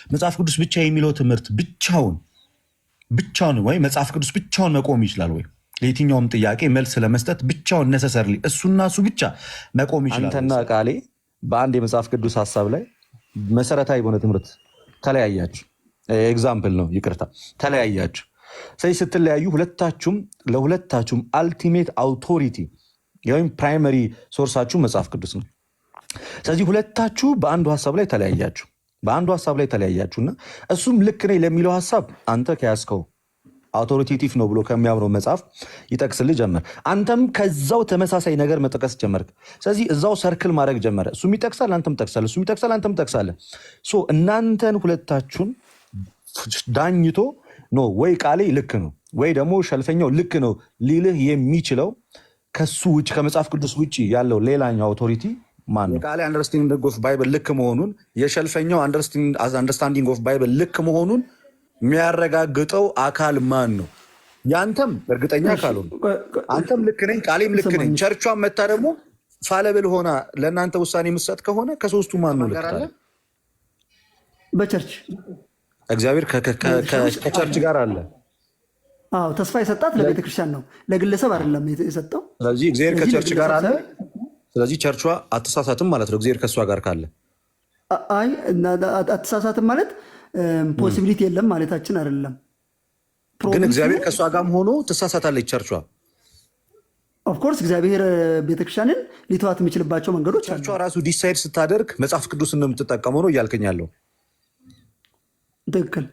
መጽሐፍ ቅዱስ ብቻ የሚለው ትምህርት ብቻውን ወይ መጽሐፍ ቅዱስ ብቻውን መቆም ይችላል ወይ? ለየትኛውም ጥያቄ መልስ ለመስጠት ብቻውን ነሰሰርሊ እሱና እሱ ብቻ መቆም ይችላል? አንተና ቃሌ በአንድ የመጽሐፍ ቅዱስ ሀሳብ ላይ መሰረታዊ በሆነ ትምህርት ተለያያችሁ። ኤግዛምፕል ነው፣ ይቅርታ፣ ተለያያችሁ። ስለዚህ ስትለያዩ ለሁለታችሁም አልቲሜት አውቶሪቲ ወይም ፕራይመሪ ሶርሳችሁ መጽሐፍ ቅዱስ ነው። ስለዚህ ሁለታችሁ በአንዱ ሀሳብ ላይ ተለያያችሁና እሱም ልክ ነኝ ለሚለው ሀሳብ አንተ ከያዝከው አውቶሪቴቲቭ ነው ብሎ ከሚያምነው መጽሐፍ ይጠቅስልህ ጀመር። አንተም ከዛው ተመሳሳይ ነገር መጠቀስ ጀመርክ። ስለዚህ እዛው ሰርክል ማድረግ ጀመረ። እሱም ይጠቅሳል፣ አንተም ጠቅሳለህ፣ እሱም ይጠቅሳል፣ አንተም ጠቅሳለህ። እናንተን ሁለታችሁን ዳኝቶ ኖ ወይ ቃሌ ልክ ነው ወይ ደግሞ ሸልፈኛው ልክ ነው ሊልህ የሚችለው ከሱ ውጭ ከመጽሐፍ ቅዱስ ውጭ ያለው ሌላኛው አውቶሪቲ ማን ነው? የቃሌ አንደርስታንዲንግ ኦፍ ባይብል ልክ መሆኑን የሸልፈኛው አንደርስታንዲንግ ኦፍ ባይብል ልክ መሆኑን የሚያረጋግጠው አካል ማን ነው? ያንተም እርግጠኛ ካልሆነ አንተም ልክ ነኝ ቃሌም ልክ ነኝ፣ ቸርቿን መታ ደግሞ ፋለብል ሆና ለእናንተ ውሳኔ የምትሰጥ ከሆነ ከሶስቱ ማን ነው ልክ? በቸርች እግዚአብሔር ከቸርች ጋር አለ። አዎ ተስፋ የሰጣት ለቤተክርስቲያን ነው፣ ለግለሰብ አይደለም የሰጠው። ስለዚህ እግዚአብሔር ከቸርች ጋር አለ። ስለዚህ ቸርቿ አትሳሳትም ማለት ነው፣ እግዚአብሔር ከእሷ ጋር ካለ። አይ አትሳሳትም ማለት ፖሲቢሊቲ የለም ማለታችን አይደለም። ግን እግዚአብሔር ከእሷ ጋርም ሆኖ ትሳሳታለች ቸርቿ። ኦፍኮርስ እግዚአብሔር ቤተክርስቲያንን ሊተዋት የሚችልባቸው መንገዶች አሉ። ቸርቿ ራሱ ዲሳይድ ስታደርግ መጽሐፍ ቅዱስን ነው የምትጠቀመው ነው እያልከኝ ያለው? ትክክል።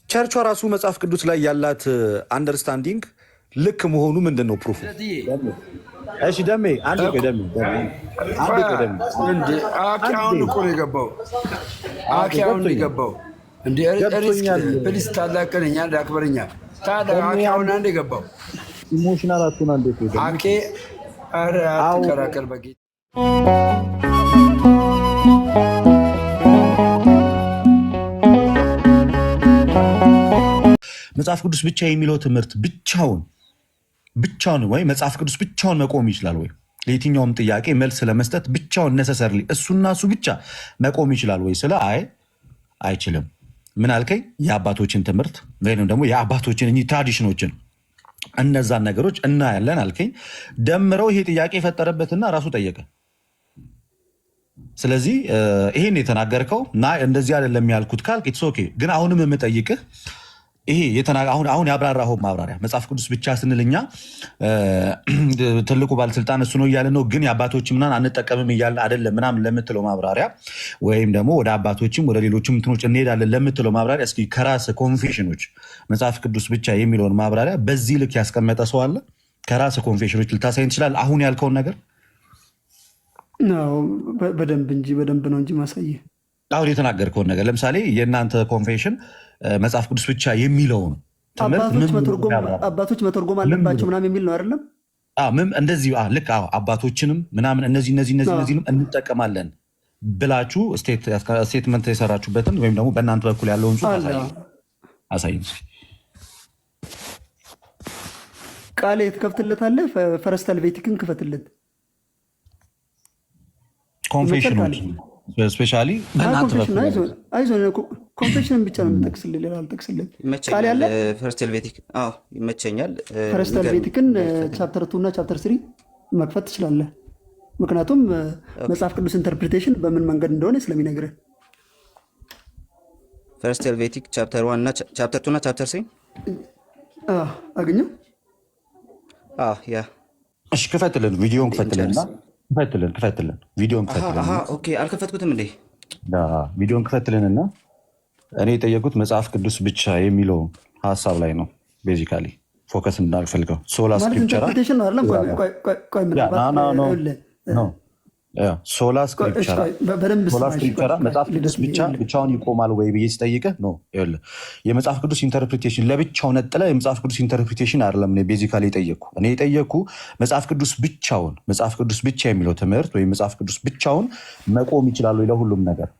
ቸርቿ ራሱ መጽሐፍ ቅዱስ ላይ ያላት አንደርስታንዲንግ ልክ መሆኑ ምንድን ነው ፕሩፉ? እሺ ደሜ አንድ ቆይ ደሜ አሁን እኮ ነው የገባው። አሁን ነው የገባው። እንደ ፕሊስ ታላቅነኛ አክበረኛ አሁን አንድ የገባው ኢሞሽናል አትሆን አንዴ አኬ ኧረ አትከራከር በጌታ መጽሐፍ ቅዱስ ብቻ የሚለው ትምህርት ብቻውን ወይ መጽሐፍ ቅዱስ ብቻውን መቆም ይችላል ወይ? ለየትኛውም ጥያቄ መልስ ለመስጠት ብቻውን ነሰሰርሊ እሱና እሱ ብቻ መቆም ይችላል ወይ? ስለ አይችልም። ምን አልከኝ? የአባቶችን ትምህርት ወይም ደግሞ የአባቶችን ትራዲሽኖችን እነዛን ነገሮች እናያለን አልከኝ። ደምረው ይሄ ጥያቄ የፈጠረበትና ራሱ ጠየቀ። ስለዚህ ይሄን የተናገርከው እና እንደዚህ አይደለም ያልኩት ካልክ ኢትስ ኦኬ። ግን አሁንም የምጠይቅህ ይሄ አሁን ያብራራኸው ማብራሪያ መጽሐፍ ቅዱስ ብቻ ስንልኛ ትልቁ ባለስልጣን እሱ ነው እያለ ነው፣ ግን የአባቶች ምናምን አንጠቀምም እያለ አይደለም ምናምን ለምትለው ማብራሪያ ወይም ደግሞ ወደ አባቶችም ወደ ሌሎችም እንትኖች እንሄዳለን ለምትለው ማብራሪያ እስኪ ከራስህ ኮንፌሽኖች መጽሐፍ ቅዱስ ብቻ የሚለውን ማብራሪያ በዚህ ልክ ያስቀመጠ ሰው አለ? ከራስህ ኮንፌሽኖች ልታሳይን ትችላለህ? አሁን ያልከውን ነገር በደንብ ነው እንጂ ማሳየህ አሁን የተናገርከውን ነገር ለምሳሌ የእናንተ ኮንፌሽን መጽሐፍ ቅዱስ ብቻ የሚለውን አባቶች መተርጎም አለባቸው ምናምን የሚል ነው አይደለም? እንደዚህ ልክ አባቶችንም ምናምን እነዚህንም እንጠቀማለን ብላችሁ ስቴትመንት የሰራችሁበትን ወይም ደግሞ በእናንተ በኩል ያለውን አሳይን። ቃል ትከፍትለታለህ። ፈረስተ ሄልቬቲክን ክፈትለት። ኮንፌሽኖች ስፔሻሊ ኮንፌሽንን ብቻ ነው የምጠቅስልህ፣ ሌላ አልጠቅስልህ። ቃል ያለ ፈርስት ሄልቬቲክ ይመቸኛል። ፈርስት ሄልቬቲክን ቻፕተር 2 እና ቻፕተር 3 መክፈት ትችላለህ። ምክንያቱም መጽሐፍ ቅዱስ ኢንተርፕሪቴሽን በምን መንገድ እንደሆነ ስለሚነግርህ። ፈርስት ሄልቬቲክ ቻፕተር 1 እና ቻፕተር 2 እና ቻፕተር 3 አገኘው። ያ እሺ፣ ክፈትልን፣ ቪዲዮን ክፈትልንና ክፈትልን ቪዲዮን ክፈትልን። ኦኬ፣ አልከፈትኩትም እንዴ? ቪዲዮን ክፈትልንና እኔ የጠየቁት መጽሐፍ ቅዱስ ብቻ የሚለው ሀሳብ ላይ ነው። ቤዚካሊ ፎከስ እንዳልፈልገው ሶላ ስክሪፕቸራ ሶላ ስክሪፕቸራ መጽሐፍ ቅዱስ ብቻውን ይቆማል ወይ ብዬ ስጠይቅህ ነው። የመጽሐፍ ቅዱስ ኢንተርፕሪቴሽን ለብቻው ነጥለ የመጽሐፍ ቅዱስ ኢንተርፕሪቴሽን አይደለም ቤዚካሊ የጠየቅኩ። እኔ የጠየቅኩ መጽሐፍ ቅዱስ ብቻ የሚለው ትምህርት ወይም መጽሐፍ ቅዱስ ብቻውን መቆም ይችላል ወይ ለሁሉም ነገር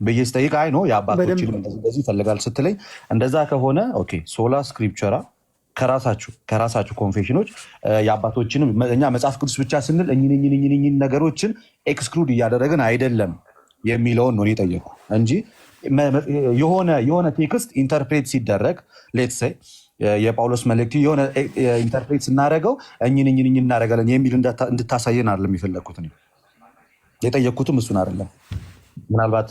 ብዬ ስጠይቅ አይ ነው የአባቶችንም እንደዚህ ይፈልጋል ስትለኝ፣ እንደዛ ከሆነ ኦኬ ሶላ ስክሪፕቸራ ከራሳችሁ ኮንፌሽኖች የአባቶችንም እኛ መጽሐፍ ቅዱስ ብቻ ስንል እኝን ነገሮችን ኤክስክሉድ እያደረግን አይደለም የሚለውን ነው የጠየቁ እንጂ የሆነ ቴክስት ኢንተርፕሬት ሲደረግ ሌትስ ሴይ የጳውሎስ መልእክት የሆነ ኢንተርፕሬት ስናደረገው እኝን እናደረጋለን የሚል እንድታሳየን አይደለም የፈለግኩት። የጠየቅኩትም እሱን አይደለም። ምናልባት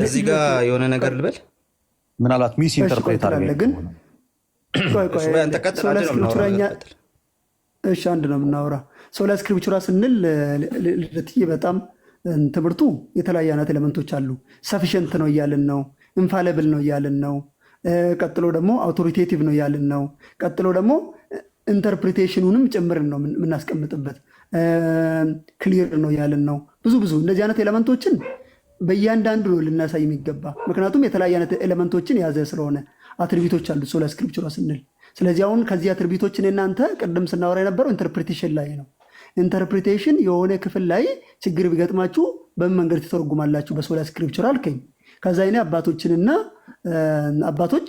እዚህ ጋር የሆነ ነገር ልበል፣ ምናልባት ሚስ ኢንተርፕሬት አድርገህ ግን አንድ ነው የምናወራ። ሶላ ስክሪፕቹራ ስንል ልደትዬ በጣም ትምህርቱ የተለያየ አይነት ኤሌመንቶች አሉ። ሰፊሽንት ነው እያልን ነው፣ ኢንፋሌብል ነው እያልን ነው፣ ቀጥሎ ደግሞ አውቶሪቴቲቭ ነው እያልን ነው፣ ቀጥሎ ደግሞ ኢንተርፕሪቴሽኑንም ጭምርን ነው የምናስቀምጥበት፣ ክሊር ነው እያልን ነው። ብዙ እንደዚህ አይነት ኤሌመንቶችን በእያንዳንዱ ነው ልናሳይ የሚገባ፣ ምክንያቱም የተለያየ አይነት ኤሌመንቶችን የያዘ ስለሆነ አትሪቢቶች አሉት ሶላ ስክሪፕቹራ ስንል። ስለዚህ አሁን ከዚህ አትሪቢቶችን እናንተ ቅድም ስናወራ የነበረው ኢንተርፕሪቴሽን ላይ ነው። ኢንተርፕሪቴሽን የሆነ ክፍል ላይ ችግር ቢገጥማችሁ በምን መንገድ ትተረጉማላችሁ በሶላ ስክሪፕቹራ አልከኝ። ከዛ አይኔ አባቶችንና አባቶች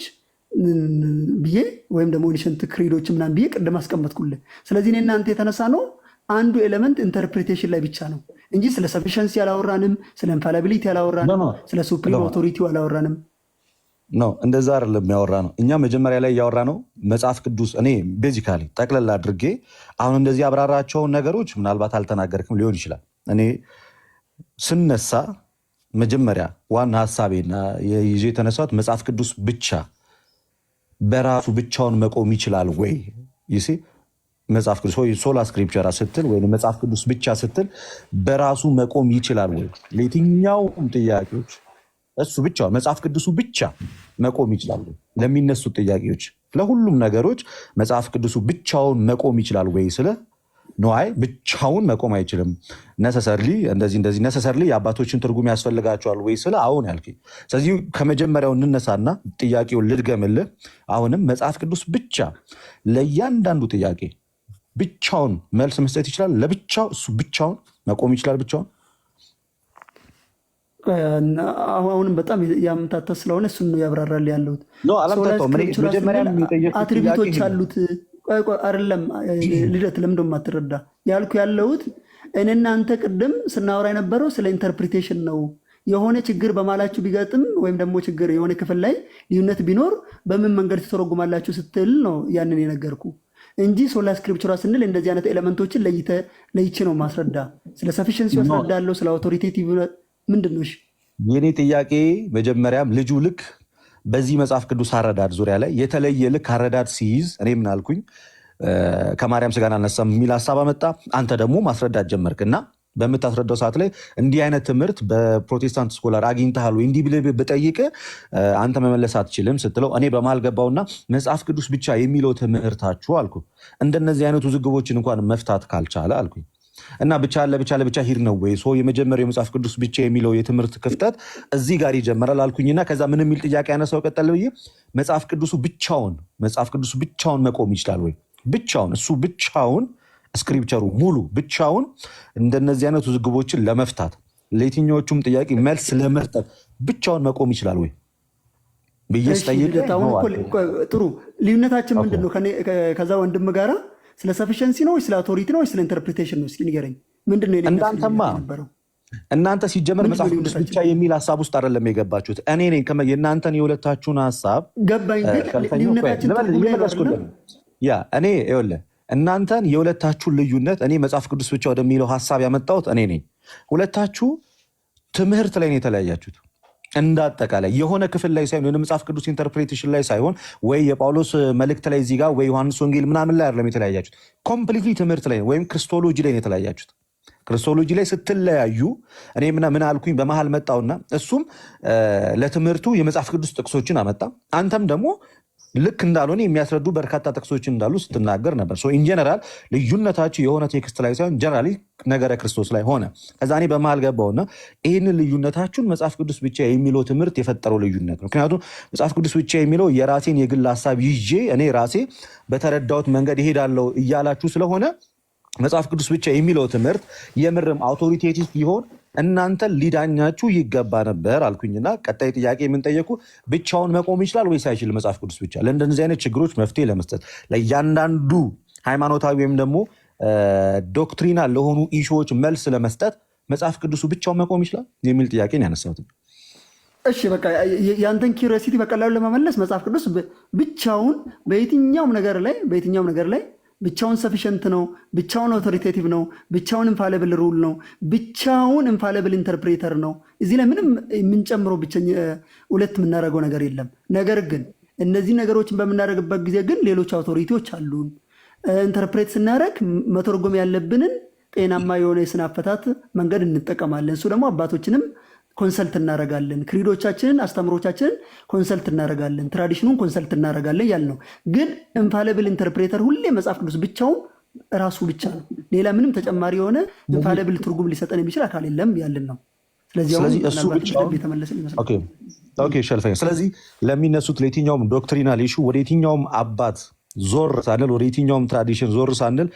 ብዬ ወይም ደግሞ ኢንሸንት ክሪዶች ምናምን ብዬ ቅድም አስቀመጥኩልህ። ስለዚህ እኔ እናንተ የተነሳ ነው አንዱ ኤሌመንት ኢንተርፕሪቴሽን ላይ ብቻ ነው እንጂ ስለ ሰፊሸንሲ አላወራንም፣ ስለ ኢንፋሊቢሊቲ አላወራንም፣ ስለ ሱፕሪም አውቶሪቲው አላወራንም። ነው እንደዛ አይደለም ያወራ ነው። እኛ መጀመሪያ ላይ ያወራ ነው መጽሐፍ ቅዱስ። እኔ ቤዚካሊ ጠቅለል አድርጌ አሁን እንደዚህ አብራራቸውን ነገሮች ምናልባት አልተናገርክም ሊሆን ይችላል። እኔ ስነሳ መጀመሪያ ዋና ሀሳቤና ይዤ የተነሳሁት መጽሐፍ ቅዱስ ብቻ በራሱ ብቻውን መቆም ይችላል ወይ? ይሲ መጽሐፍ ቅዱስ ወይ ሶላ ስክሪፕቸራ ስትል ወይ መጽሐፍ ቅዱስ ብቻ ስትል በራሱ መቆም ይችላል ወይ? ለየትኛውም ጥያቄዎች እሱ ብቻ መጽሐፍ ቅዱሱ ብቻ መቆም ይችላል ወይ? ለሚነሱት ጥያቄዎች ለሁሉም ነገሮች መጽሐፍ ቅዱሱ ብቻውን መቆም ይችላል ወይ ስለ ነዋይ ብቻውን መቆም አይችልም። ነሰሰርሊ እንደዚህ ነሰሰርሊ የአባቶችን ትርጉም ያስፈልጋቸዋል ወይ ስለ አሁን ያልከኝ። ስለዚህ ከመጀመሪያው እንነሳና ጥያቄውን ልድገምልህ። አሁንም መጽሐፍ ቅዱስ ብቻ ለእያንዳንዱ ጥያቄ ብቻውን መልስ መስጠት ይችላል። ለብቻው እሱ ብቻውን መቆም ይችላል ብቻውን። አሁንም በጣም ያምታታ ስለሆነ እሱን ነው ያብራራል ያለሁት። አትሪቢቶች አሉት አይደለም ልደት ለምንድን ነው የማትረዳ ያልኩ ያለሁት እኔ እናንተ ቅድም ስናወራ የነበረው ስለ ኢንተርፕሪቴሽን ነው። የሆነ ችግር በማላችሁ ቢገጥም ወይም ደግሞ ችግር የሆነ ክፍል ላይ ልዩነት ቢኖር በምን መንገድ ትተረጉማላችሁ ስትል ነው ያንን የነገርኩ እንጂ ሶላ ስክሪፕቹራ ስንል እንደዚህ አይነት ኤሌመንቶችን ለይቼ ነው ማስረዳ። ስለ ሰፊሽንሲ ያስረዳለሁ፣ ስለ አውቶሪቴቲቭ ምንድን ነው? የኔ ጥያቄ መጀመሪያም ልጁ ልክ በዚህ መጽሐፍ ቅዱስ አረዳድ ዙሪያ ላይ የተለየ ልክ አረዳድ ሲይዝ እኔ ምን አልኩኝ? ከማርያም ስጋን አልነሳም የሚል ሀሳብ አመጣ። አንተ ደግሞ ማስረዳት ጀመርክ እና በምታስረዳው ሰዓት ላይ እንዲህ አይነት ትምህርት በፕሮቴስታንት ስኮላር አግኝተሃል ወይ እንዲህ ብለህ ብጠይቅህ አንተ መመለስ አትችልም ስትለው እኔ በመሃል ገባውና መጽሐፍ ቅዱስ ብቻ የሚለው ትምህርታችሁ አልኩ እንደነዚህ አይነት ውዝግቦችን እንኳን መፍታት ካልቻለ አልኩኝ እና ብቻ ለብቻ ሂድ ነው ወይ የመጀመሪያው የመጽሐፍ ቅዱስ ብቻ የሚለው የትምህርት ክፍተት እዚህ ጋር ይጀምራል አልኩኝና ከዛ ምን የሚል ጥያቄ ያነሳው ቀጠለ ብዬ መጽሐፍ ቅዱሱ ብቻውን መቆም ይችላል ወይ? ብቻውን እሱ ብቻውን ስክሪፕቸሩ ሙሉ ብቻውን እንደነዚህ አይነት ውዝግቦችን ለመፍታት ለየትኞቹም ጥያቄ መልስ ለመስጠት ብቻውን መቆም ይችላል ወይ ብዬ ስጠይቅ ጥሩ ልዩነታችን ምንድን ነው? ከዛ ወንድም ጋራ ስለ ሰፊሸንሲ ነው ወይ ስለ አውቶሪቲ ነው ወይ ስለ ኢንተርፕሪቴሽን ነው? እስኪ ንገረኝ። ምንድን ነው እናንተ ሲጀመር መጽሐፍ ቅዱስ ብቻ የሚል ሀሳብ ውስጥ አይደለም የገባችሁት። እኔ ነኝ የእናንተን የሁለታችሁን ሀሳብ ገባኝ። እኔ ይኸውልህ እናንተን የሁለታችሁን ልዩነት እኔ መጽሐፍ ቅዱስ ብቻ ወደሚለው ሀሳብ ያመጣሁት እኔ ነኝ። ሁለታችሁ ትምህርት ላይ ነው የተለያያችሁት። እንዳጠቃላይ የሆነ ክፍል ላይ ሳይሆን የሆነ መጽሐፍ ቅዱስ ኢንተርፕሬቴሽን ላይ ሳይሆን ወይ የጳውሎስ መልእክት ላይ እዚህ ጋር ወይ ዮሐንስ ወንጌል ምናምን ላይ አይደለም የተለያያችሁት። ኮምፕሊትሊ ትምህርት ላይ ወይም ክርስቶሎጂ ላይ ነው የተለያያችሁት። ክርስቶሎጂ ላይ ስትለያዩ እኔ ምን አልኩኝ? በመሃል መጣውና እሱም ለትምህርቱ የመጽሐፍ ቅዱስ ጥቅሶችን አመጣ። አንተም ደግሞ ልክ እንዳልሆነ የሚያስረዱ በርካታ ጥቅሶችን እንዳሉ ስትናገር ነበር። ኢንጀነራል ልዩነታችሁ የሆነ ቴክስት ላይ ሳይሆን ጀነራሊ ነገረ ክርስቶስ ላይ ሆነ። ከዛ እኔ በመሃል ገባውና ይህንን ልዩነታችሁን መጽሐፍ ቅዱስ ብቻ የሚለው ትምህርት የፈጠረው ልዩነት ነው። ምክንያቱም መጽሐፍ ቅዱስ ብቻ የሚለው የራሴን የግል ሀሳብ ይዤ እኔ ራሴ በተረዳሁት መንገድ ይሄዳለው እያላችሁ ስለሆነ መጽሐፍ ቅዱስ ብቻ የሚለው ትምህርት የምርም አውቶሪቴቲቭ ቢሆን እናንተ ሊዳኛችሁ ይገባ ነበር አልኩኝና ቀጣይ ጥያቄ የምንጠየቁ ብቻውን መቆም ይችላል ወይስ አይችልም መጽሐፍ ቅዱስ ብቻ? ለእንደዚህ አይነት ችግሮች መፍትሄ ለመስጠት ለእያንዳንዱ ሃይማኖታዊ ወይም ደግሞ ዶክትሪናል ለሆኑ ኢሹዎች መልስ ለመስጠት መጽሐፍ ቅዱሱ ብቻውን መቆም ይችላል የሚል ጥያቄን ያነሳሁት። እሺ በቃ ያንተን ኪሪዮሲቲ በቀላሉ ለመመለስ መጽሐፍ ቅዱስ ብቻውን በየትኛውም ነገር ላይ ብቻውን ሰፊሸንት ነው፣ ብቻውን አውቶሪቴቲቭ ነው፣ ብቻውን ኢንፋሊብል ሩል ነው፣ ብቻውን ኢንፋሊብል ኢንተርፕሬተር ነው። እዚህ ላይ ምንም የምንጨምረው ሁለት የምናደርገው ነገር የለም። ነገር ግን እነዚህ ነገሮችን በምናደርግበት ጊዜ ግን ሌሎች አውቶሪቲዎች አሉን። ኢንተርፕሬት ስናደርግ መተርጎም ያለብንን ጤናማ የሆነ የስነ አፈታት መንገድ እንጠቀማለን። እሱ ደግሞ አባቶችንም ኮንሰልት እናደርጋለን፣ ክሪዶቻችንን አስተምሮቻችንን ኮንሰልት እናደርጋለን፣ ትራዲሽኑን ኮንሰልት እናደርጋለን ያልነው። ግን ኢንፋሊብል ኢንተርፕሬተር ሁሌ መጽሐፍ ቅዱስ ብቻውን ራሱ ብቻ ነው። ሌላ ምንም ተጨማሪ የሆነ ኢንፋሊብል ትርጉም ሊሰጠን የሚችል አካል የለም ያልን ነው። ስለዚህ እሱ ሸልፈኝ። ስለዚህ ለሚነሱት ለየትኛውም ዶክትሪናል ኢሹ ወደ የትኛውም አባት ዞር ሳንል ወደ የትኛውም ትራዲሽን ዞር ሳንል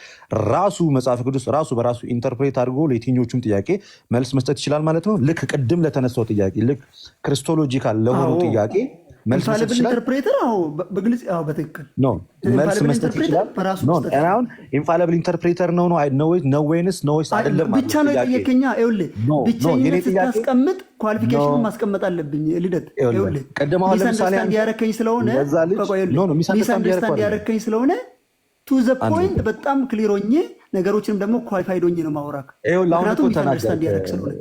ራሱ መጽሐፍ ቅዱስ ራሱ በራሱ ኢንተርፕሬት አድርጎ ለየትኞቹም ጥያቄ መልስ መስጠት ይችላል ማለት ነው። ልክ ቅድም ለተነሳው ጥያቄ ልክ ክሪስቶሎጂካል ለሆኑ ጥያቄ መልስ መስጠት ይችላል። በትክክል መልስ መስጠት ይችላል። አሁን ኢንፋሊብል ኢንተርፕሬተር ነው ወይንስ አይደለም ብቻ ነው የጠየከኛ። ይኸውልህ ብቸኝነት ስታስቀምጥ ኳሊፊኬሽኑን ማስቀመጥ አለብኝ። ልደት ሚስ አንደርስታንድ ያረከኝ ስለሆነ ቱ ዘ ፖይንት በጣም ክሊር ሆኜ ነገሮችንም ደግሞ ኳሊፋይድ ሆኜ ነው ማውራክ። ምክንያቱም ሚስ አንደርስታንድ ያረክ ስለሆነ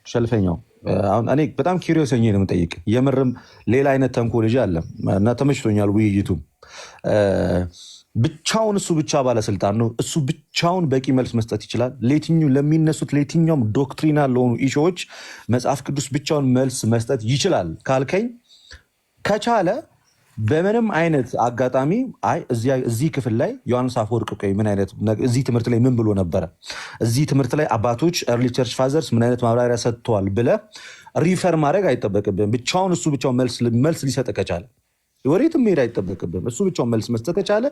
ሸልፈኛው አሁን እኔ በጣም ኪሪዮስ ሆኜ ነው የምጠይቅ። የምርም ሌላ አይነት ተንኮሎጂ አለ እና ተመችቶኛል ውይይቱ። ብቻውን እሱ ብቻ ባለስልጣን ነው፣ እሱ ብቻውን በቂ መልስ መስጠት ይችላል ለሚነሱት ለየትኛውም ዶክትሪናል ለሆኑ ኢሹዎች መጽሐፍ ቅዱስ ብቻውን መልስ መስጠት ይችላል ካልከኝ ከቻለ በምንም አይነት አጋጣሚ እዚህ ክፍል ላይ ዮሐንስ አፈወርቅ ምን አይነት እዚህ ትምህርት ላይ ምን ብሎ ነበረ፣ እዚህ ትምህርት ላይ አባቶች ኤርሊ ቸርች ፋዘርስ ምን አይነት ማብራሪያ ሰጥተዋል ብለህ ሪፈር ማድረግ አይጠበቅብህም። ብቻውን እሱ ብቻውን መልስ ሊሰጥ ከቻለ ወዴትም መሄድ አይጠበቅብህም። እሱ ብቻውን መልስ መስጠት ከቻለ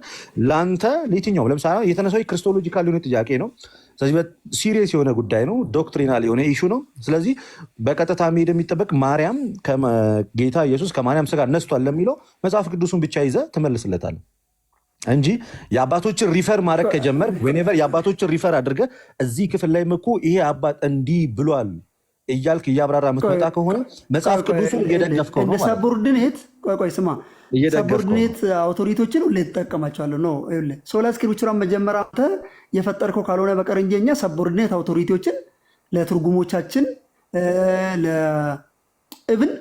ለአንተ ለየትኛውም ለምሳሌ የተነሳው ክርስቶሎጂካል የሆነ ጥያቄ ነው። ስለዚህ ሲሪየስ የሆነ ጉዳይ ነው፣ ዶክትሪናል የሆነ ኢሹ ነው። ስለዚህ በቀጥታ መሄድ የሚጠበቅ ማርያም ጌታ ኢየሱስ ከማርያም ስጋ ነስቷል ለሚለው መጽሐፍ ቅዱሱን ብቻ ይዘህ ትመልስለታለህ እንጂ የአባቶችን ሪፈር ማድረግ ከጀመር ዌኔቨር የአባቶችን ሪፈር አድርገህ እዚህ ክፍል ላይ እኮ ይሄ አባት እንዲህ ብሏል እያልክ እያብራራ የምትመጣ ከሆነ መጽሐፍ ቅዱሱን እየደገፍከው ነው። ሰቦርዲኔት ስማ ሰቦርዲኔት አውቶሪቲዎችን ሁሌ ትጠቀማቸዋለሁ ነው። ሶላ ስክሪፕቸሯን መጀመሪያ አንተ የፈጠርከው ካልሆነ በቀር እንጂ እኛ ሰቦርዲኔት አውቶሪቲዎችን ለትርጉሞቻችን ለእብን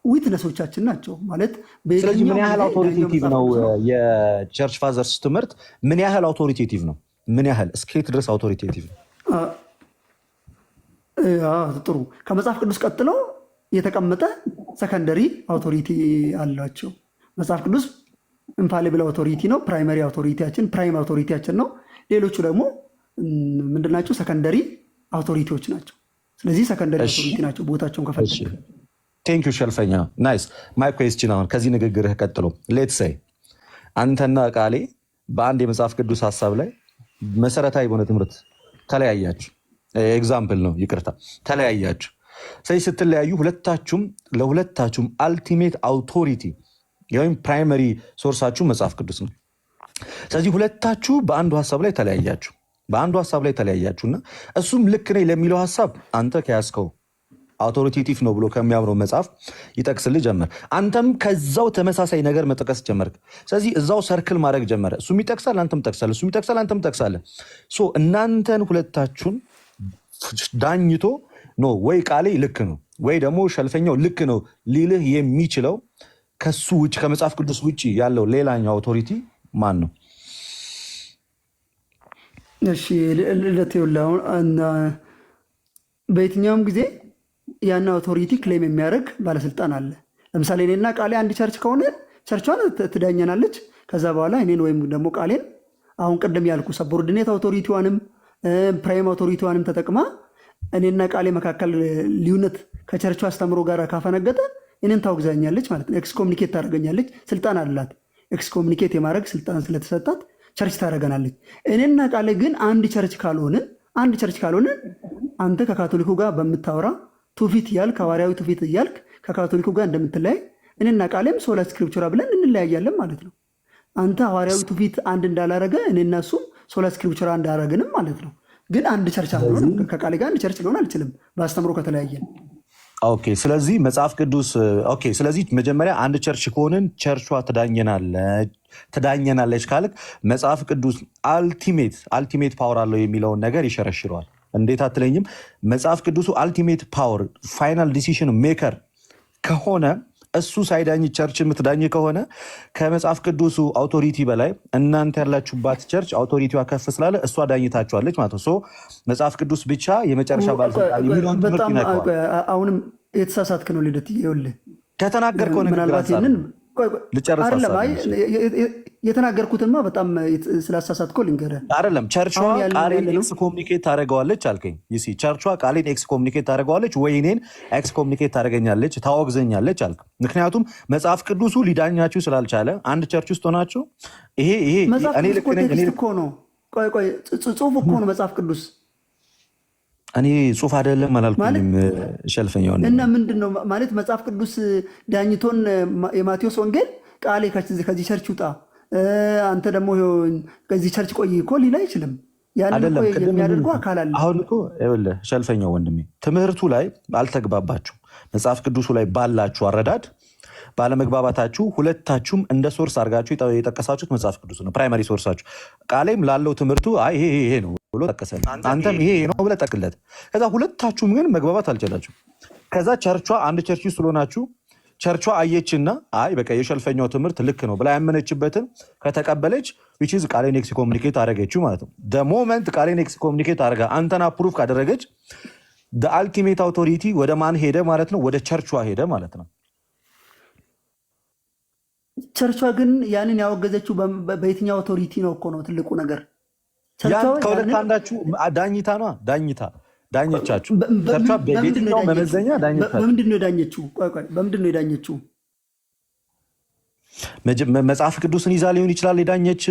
ዊትነሶቻችን ናቸው ማለት። ስለዚህ ምን ያህል አውቶሪቴቲቭ ነው የቸርች ፋዘርስ ትምህርት? ምን ያህል አውቶሪቴቲቭ ነው? ምን ያህል እስከየት ድረስ አውቶሪቴቲቭ ነው? ጥሩ። ከመጽሐፍ ቅዱስ ቀጥሎ የተቀመጠ ሰከንደሪ አውቶሪቲ አላቸው። መጽሐፍ ቅዱስ ኢንፋሊብል አውቶሪቲ ነው። ፕራይመሪ አውቶሪቲያችን ፕራይም አውቶሪቲያችን ነው። ሌሎቹ ደግሞ ምንድናቸው? ሰከንደሪ አውቶሪቲዎች ናቸው። ስለዚህ ሰከንደሪ አውቶሪቲ ናቸው ቦታቸውን ከፈለግ። ቴንክ ዩ ሸልፈኛ። ናይስ ማይ ኩዌስችን። አሁን ከዚህ ንግግርህ ቀጥሎ ሌትስ ሴይ አንተና ቃሌ በአንድ የመጽሐፍ ቅዱስ ሀሳብ ላይ መሰረታዊ በሆነ ትምህርት ተለያያችሁ። ኤግዛምፕል ነው ይቅርታ፣ ተለያያችሁ። ስለዚህ ስትለያዩ ለሁለታችሁም አልቲሜት አውቶሪቲ ወይም ፕራይመሪ ሶርሳችሁ መጽሐፍ ቅዱስ ነው። ስለዚህ ሁለታችሁ በአንዱ ሀሳብ ላይ ተለያያችሁና እሱም ልክ ነኝ ለሚለው ሀሳብ አንተ ከያዝከው አውቶሪቴቲቭ ነው ብሎ ከሚያምነው መጽሐፍ ይጠቅስልህ ጀመር። አንተም ከዛው ተመሳሳይ ነገር መጠቀስ ጀመርክ። ስለዚህ እዛው ሰርክል ማድረግ ጀመረ። እሱም ይጠቅሳል፣ አንተም ጠቅሳለህ፣ እሱም ይጠቅሳል፣ አንተም ጠቅሳለህ። እናንተን ሁለታችሁን ዳኝቶ ኖ ወይ ቃሌ ልክ ነው ወይ ደግሞ ሸልፈኛው ልክ ነው ሊልህ የሚችለው ከሱ ውጭ ከመጽሐፍ ቅዱስ ውጭ ያለው ሌላኛው አውቶሪቲ ማን ነው? እሺ በየትኛውም ጊዜ ያን አውቶሪቲ ክሌም የሚያደርግ ባለስልጣን አለ። ለምሳሌ እኔና ቃሌ አንድ ቸርች ከሆነ ቸርቿን ትዳኘናለች። ከዛ በኋላ እኔን ወይም ደግሞ ቃሌን አሁን ቅድም ያልኩ ሰቦርዲኔት አውቶሪቲዋንም ፕራይም አውቶሪቲዋንም ተጠቅማ እኔና ቃሌ መካከል ልዩነት ከቸርቹ አስተምሮ ጋር ካፈነገጠ እኔን ታወግዛኛለች ማለት ነው። ኤክስኮሚኒኬት ታደርገኛለች። ስልጣን አላት። ኤክስኮሚኒኬት የማድረግ ስልጣን ስለተሰጣት ቸርች ታደርገናለች። እኔና ቃሌ ግን አንድ ቸርች ካልሆንን አንተ ከካቶሊኩ ጋር በምታወራ ትውፊት እያልክ ሐዋርያዊ ትውፊት እያልክ ከካቶሊኩ ጋር እንደምትለያይ እኔና ቃሌም ሶላ ስክሪፕቸራ ብለን እንለያያለን ማለት ነው። አንተ ሐዋርያዊ ትውፊት አንድ እንዳላረገ እኔና እሱም ሶላ ስክሪፕቸራ እንዳረግንም ማለት ነው። ግን አንድ ቸርች አልሆንም። ከቃሌ ጋር አንድ ቸርች ሊሆን አልችልም በአስተምሮ ከተለያየን። ኦኬ። ስለዚህ መጽሐፍ ቅዱስ ኦኬ። ስለዚህ መጀመሪያ አንድ ቸርች ከሆንን ቸርቿ ትዳኘናለች ካልክ መጽሐፍ ቅዱስ አልቲሜት ፓወር አለው የሚለውን ነገር ይሸረሽረዋል። እንዴት አትለኝም? መጽሐፍ ቅዱሱ አልቲሜት ፓወር ፋይናል ዲሲሽን ሜከር ከሆነ እሱ ሳይዳኝ ቸርች የምትዳኝ ከሆነ ከመጽሐፍ ቅዱሱ አውቶሪቲ በላይ እናንተ ያላችሁባት ቸርች አውቶሪቲዋ ከፍ ስላለ እሷ ዳኝታችኋለች ማለት ነው። መጽሐፍ ቅዱስ ብቻ የመጨረሻ ባለስልጣን የሚለውን ትምህርት ይነካዋል። አሁንም የተሳሳትክ ነው ልደት። ይኸውልህ ከተናገርከው ምናልባት ይህንን ልጨርስ የተናገርኩትማ በጣም ስላሳሳትከው ልንገርህ። አይደለም ቸርቿ ቃሌን ኤክስ ኮሚኒኬት ታደረገዋለች አልከኝ። ቸርቿ ቃሌን ኤክስ ኮሚኒኬት ታደረገዋለች ወይ እኔን ኤክስ ኮሚኒኬት ታደረገኛለች፣ ታወግዘኛለች አልክ። ምክንያቱም መጽሐፍ ቅዱሱ ሊዳኛችሁ ስላልቻለ አንድ ቸርች ውስጥ ሆናችሁ ይሄ እኔ ልክ ነኝ እኮ ነው። ቆይ ጽሁፍ እኮ ነው መጽሐፍ ቅዱስ። እኔ ጽሁፍ አይደለም አላልኩኝም። ሸልፈኛው እና ምንድን ነው ማለት መጽሐፍ ቅዱስ ዳኝቶን የማቴዎስ ወንጌል ቃሌ ከዚህ ቸርች ውጣ አንተ ደግሞ ከዚህ ቸርች ቆይ እኮ ሊል አይችልም። ያንን የሚያደርገው አካል አለ። አሁን እኮ ይኸውልህ ሸልፈኛው ወንድሜ ትምህርቱ ላይ አልተግባባችሁ። መጽሐፍ ቅዱሱ ላይ ባላችሁ አረዳድ ባለመግባባታችሁ ሁለታችሁም እንደ ሶርስ አድርጋችሁ የጠቀሳችሁት መጽሐፍ ቅዱስ ነው ፕራይማሪ ሶርሳችሁ። ቃሌም ላለው ትምህርቱ ይሄ ነው ብሎ ጠቀሰል፣ አንተም ይሄ ነው ብለህ ጠቅለት። ከዛ ሁለታችሁም ግን መግባባት አልቻላችሁ። ከዛ ቸርቿ አንድ ቸርች ውስጥ ስለሆናችሁ ቸርቿ አየችና በቃ የሸልፈኛው ትምህርት ልክ ነው ብላ ያመነችበትን ከተቀበለች ዊችዝ ቃሌን ኤክስ ኮሚኒኬት አደረገችው ማለት ነው። ሞመንት ቃሌን ኤክስ ኮሚኒኬት አድርጋ አንተን አፕሩቭ ካደረገች አልቲሜት አውቶሪቲ ወደ ማን ሄደ ማለት ነው? ወደ ቸርቿ ሄደ ማለት ነው። ቸርቿ ግን ያንን ያወገዘችው በየትኛው አውቶሪቲ ነው እኮ ነው ትልቁ ነገር። ከሁለት አንዳችሁ ዳኝታ ነዋ። ዳኘቻችሁ። ቸርቿ በየትኛው መመዘኛ ዳኘቻችሁ? በምንድን ነው የዳኘችው? በምንድን ነው የዳኘችው? መጽሐፍ ቅዱስን ይዛ ሊሆን ይችላል የዳኘች፣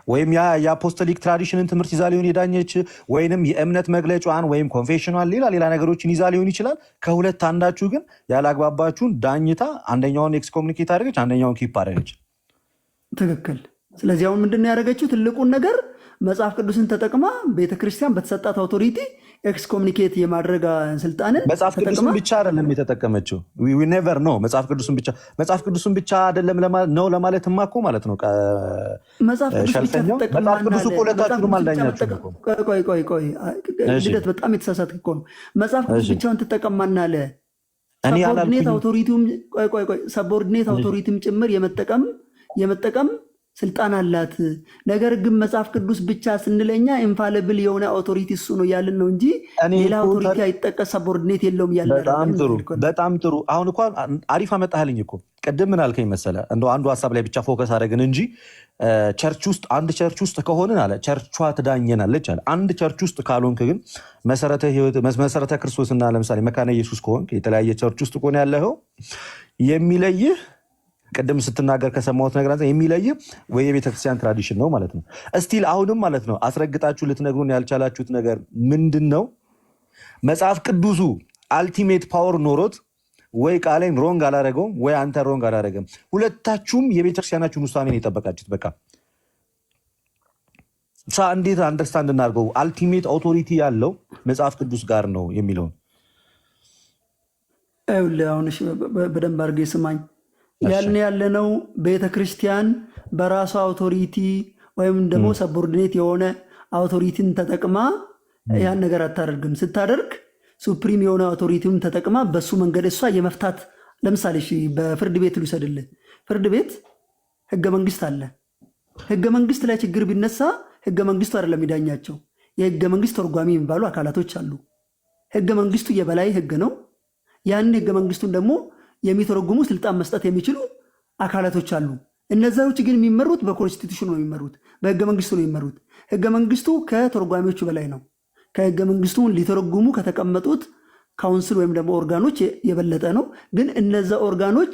ወይም የአፖስቶሊክ ትራዲሽንን ትምህርት ይዛ ሊሆን የዳኘች፣ ወይንም የእምነት መግለጫዋን ወይም ኮንፌሽኗን ሌላ ነገሮችን ይዛ ሊሆን ይችላል። ከሁለት አንዳችሁ ግን ያላግባባችሁን ዳኝታ አንደኛውን ኤክስኮሚኒኬት አደረገች፣ አንደኛውን ኪፕ አደረገች። ትክክል። ስለዚህ አሁን ምንድን ነው ያደረገችው? ትልቁን ነገር መጽሐፍ ቅዱስን ተጠቅማ ቤተክርስቲያን በተሰጣት አውቶሪቲ ኤክስኮሚኒኬት የማድረግ ስልጣንን መጽሐፍ ቅዱስን ብቻ አይደለም የተጠቀመችው። ኔቨር ነው መጽሐፍ ቅዱስን ብቻ አይደለም ነው ለማለትማ እኮ ማለት ነው። መጽሐፍ ቅዱስ ሁለታችሁንም አልዳኛችሁም። ቆይ ልደት በጣም የተሳሳትክ እኮ ነው። መጽሐፍ ቅዱስ ብቻውን ትጠቀማና አለ ሰቦርዲኔት አውቶሪቲም ጭምር የመጠቀም ስልጣን አላት። ነገር ግን መጽሐፍ ቅዱስ ብቻ ስንለኛ ኢንፋሊብል የሆነ አውቶሪቲ እሱ ነው ያልን ነው እንጂ ሌላ አውቶሪቲ አይጠቀስ ሰቦርዲኔት የለውም ያለ። በጣም ጥሩ። አሁን እኮ አሪፍ አመጣህልኝ እኮ። ቅድም ምን አልከኝ መሰለ? እንደው አንዱ ሀሳብ ላይ ብቻ ፎከስ አደረግን እንጂ አንድ ቸርች ውስጥ ከሆንን አለ ቸርቿ ትዳኘናለች አለ። አንድ ቸርች ውስጥ ካልሆንክ ግን መሰረተ ክርስቶስና ለምሳሌ መካነ ኢየሱስ ከሆንክ የተለያየ ቸርች ውስጥ ከሆነ ያለኸው የሚለይህ ቅድም ስትናገር ከሰማሁት ነገር የሚለይ ወይ የቤተክርስቲያን ትራዲሽን ነው ማለት ነው። እስቲል አሁንም ማለት ነው አስረግጣችሁ ልትነግሩን ያልቻላችሁት ነገር ምንድን ነው? መጽሐፍ ቅዱሱ አልቲሜት ፓወር ኖሮት ወይ ቃሌን ሮንግ አላደረገውም ወይ አንተ ሮንግ አላደረገም። ሁለታችሁም የቤተክርስቲያናችሁን ውሳኔ ነው የጠበቃችሁት። በቃ እንዴት አንደርስታንድ እናድርገው? አልቲሜት አውቶሪቲ ያለው መጽሐፍ ቅዱስ ጋር ነው የሚለውን አሁን በደንብ አድርጌ ስማኝ። ያን ያለነው ቤተክርስቲያን በራሷ አውቶሪቲ ወይም ደግሞ ሰቦርዲኔት የሆነ አውቶሪቲን ተጠቅማ ያን ነገር አታደርግም። ስታደርግ ሱፕሪም የሆነ አውቶሪቲውን ተጠቅማ በሱ መንገድ እሷ የመፍታት ለምሳሌ በፍርድ ቤት ልውሰድልህ። ፍርድ ቤት ህገ መንግስት አለ። ህገ መንግስት ላይ ችግር ቢነሳ ህገ መንግስቱ አይደለም የሚዳኛቸው፣ የህገ መንግስት ተርጓሚ የሚባሉ አካላቶች አሉ። ህገ መንግስቱ የበላይ ህግ ነው። ያንን ህገ መንግስቱን ደግሞ የሚተረጉሙ ስልጣን መስጠት የሚችሉ አካላቶች አሉ። እነዛዎች ግን የሚመሩት በኮንስቲቱሽን ነው የሚመሩት፣ በህገ መንግስቱ ነው የሚመሩት። ህገ መንግስቱ ከተረጓሚዎቹ በላይ ነው። ከህገ መንግስቱ ሊተረጉሙ ከተቀመጡት ካውንስል ወይም ደግሞ ኦርጋኖች የበለጠ ነው። ግን እነዛ ኦርጋኖች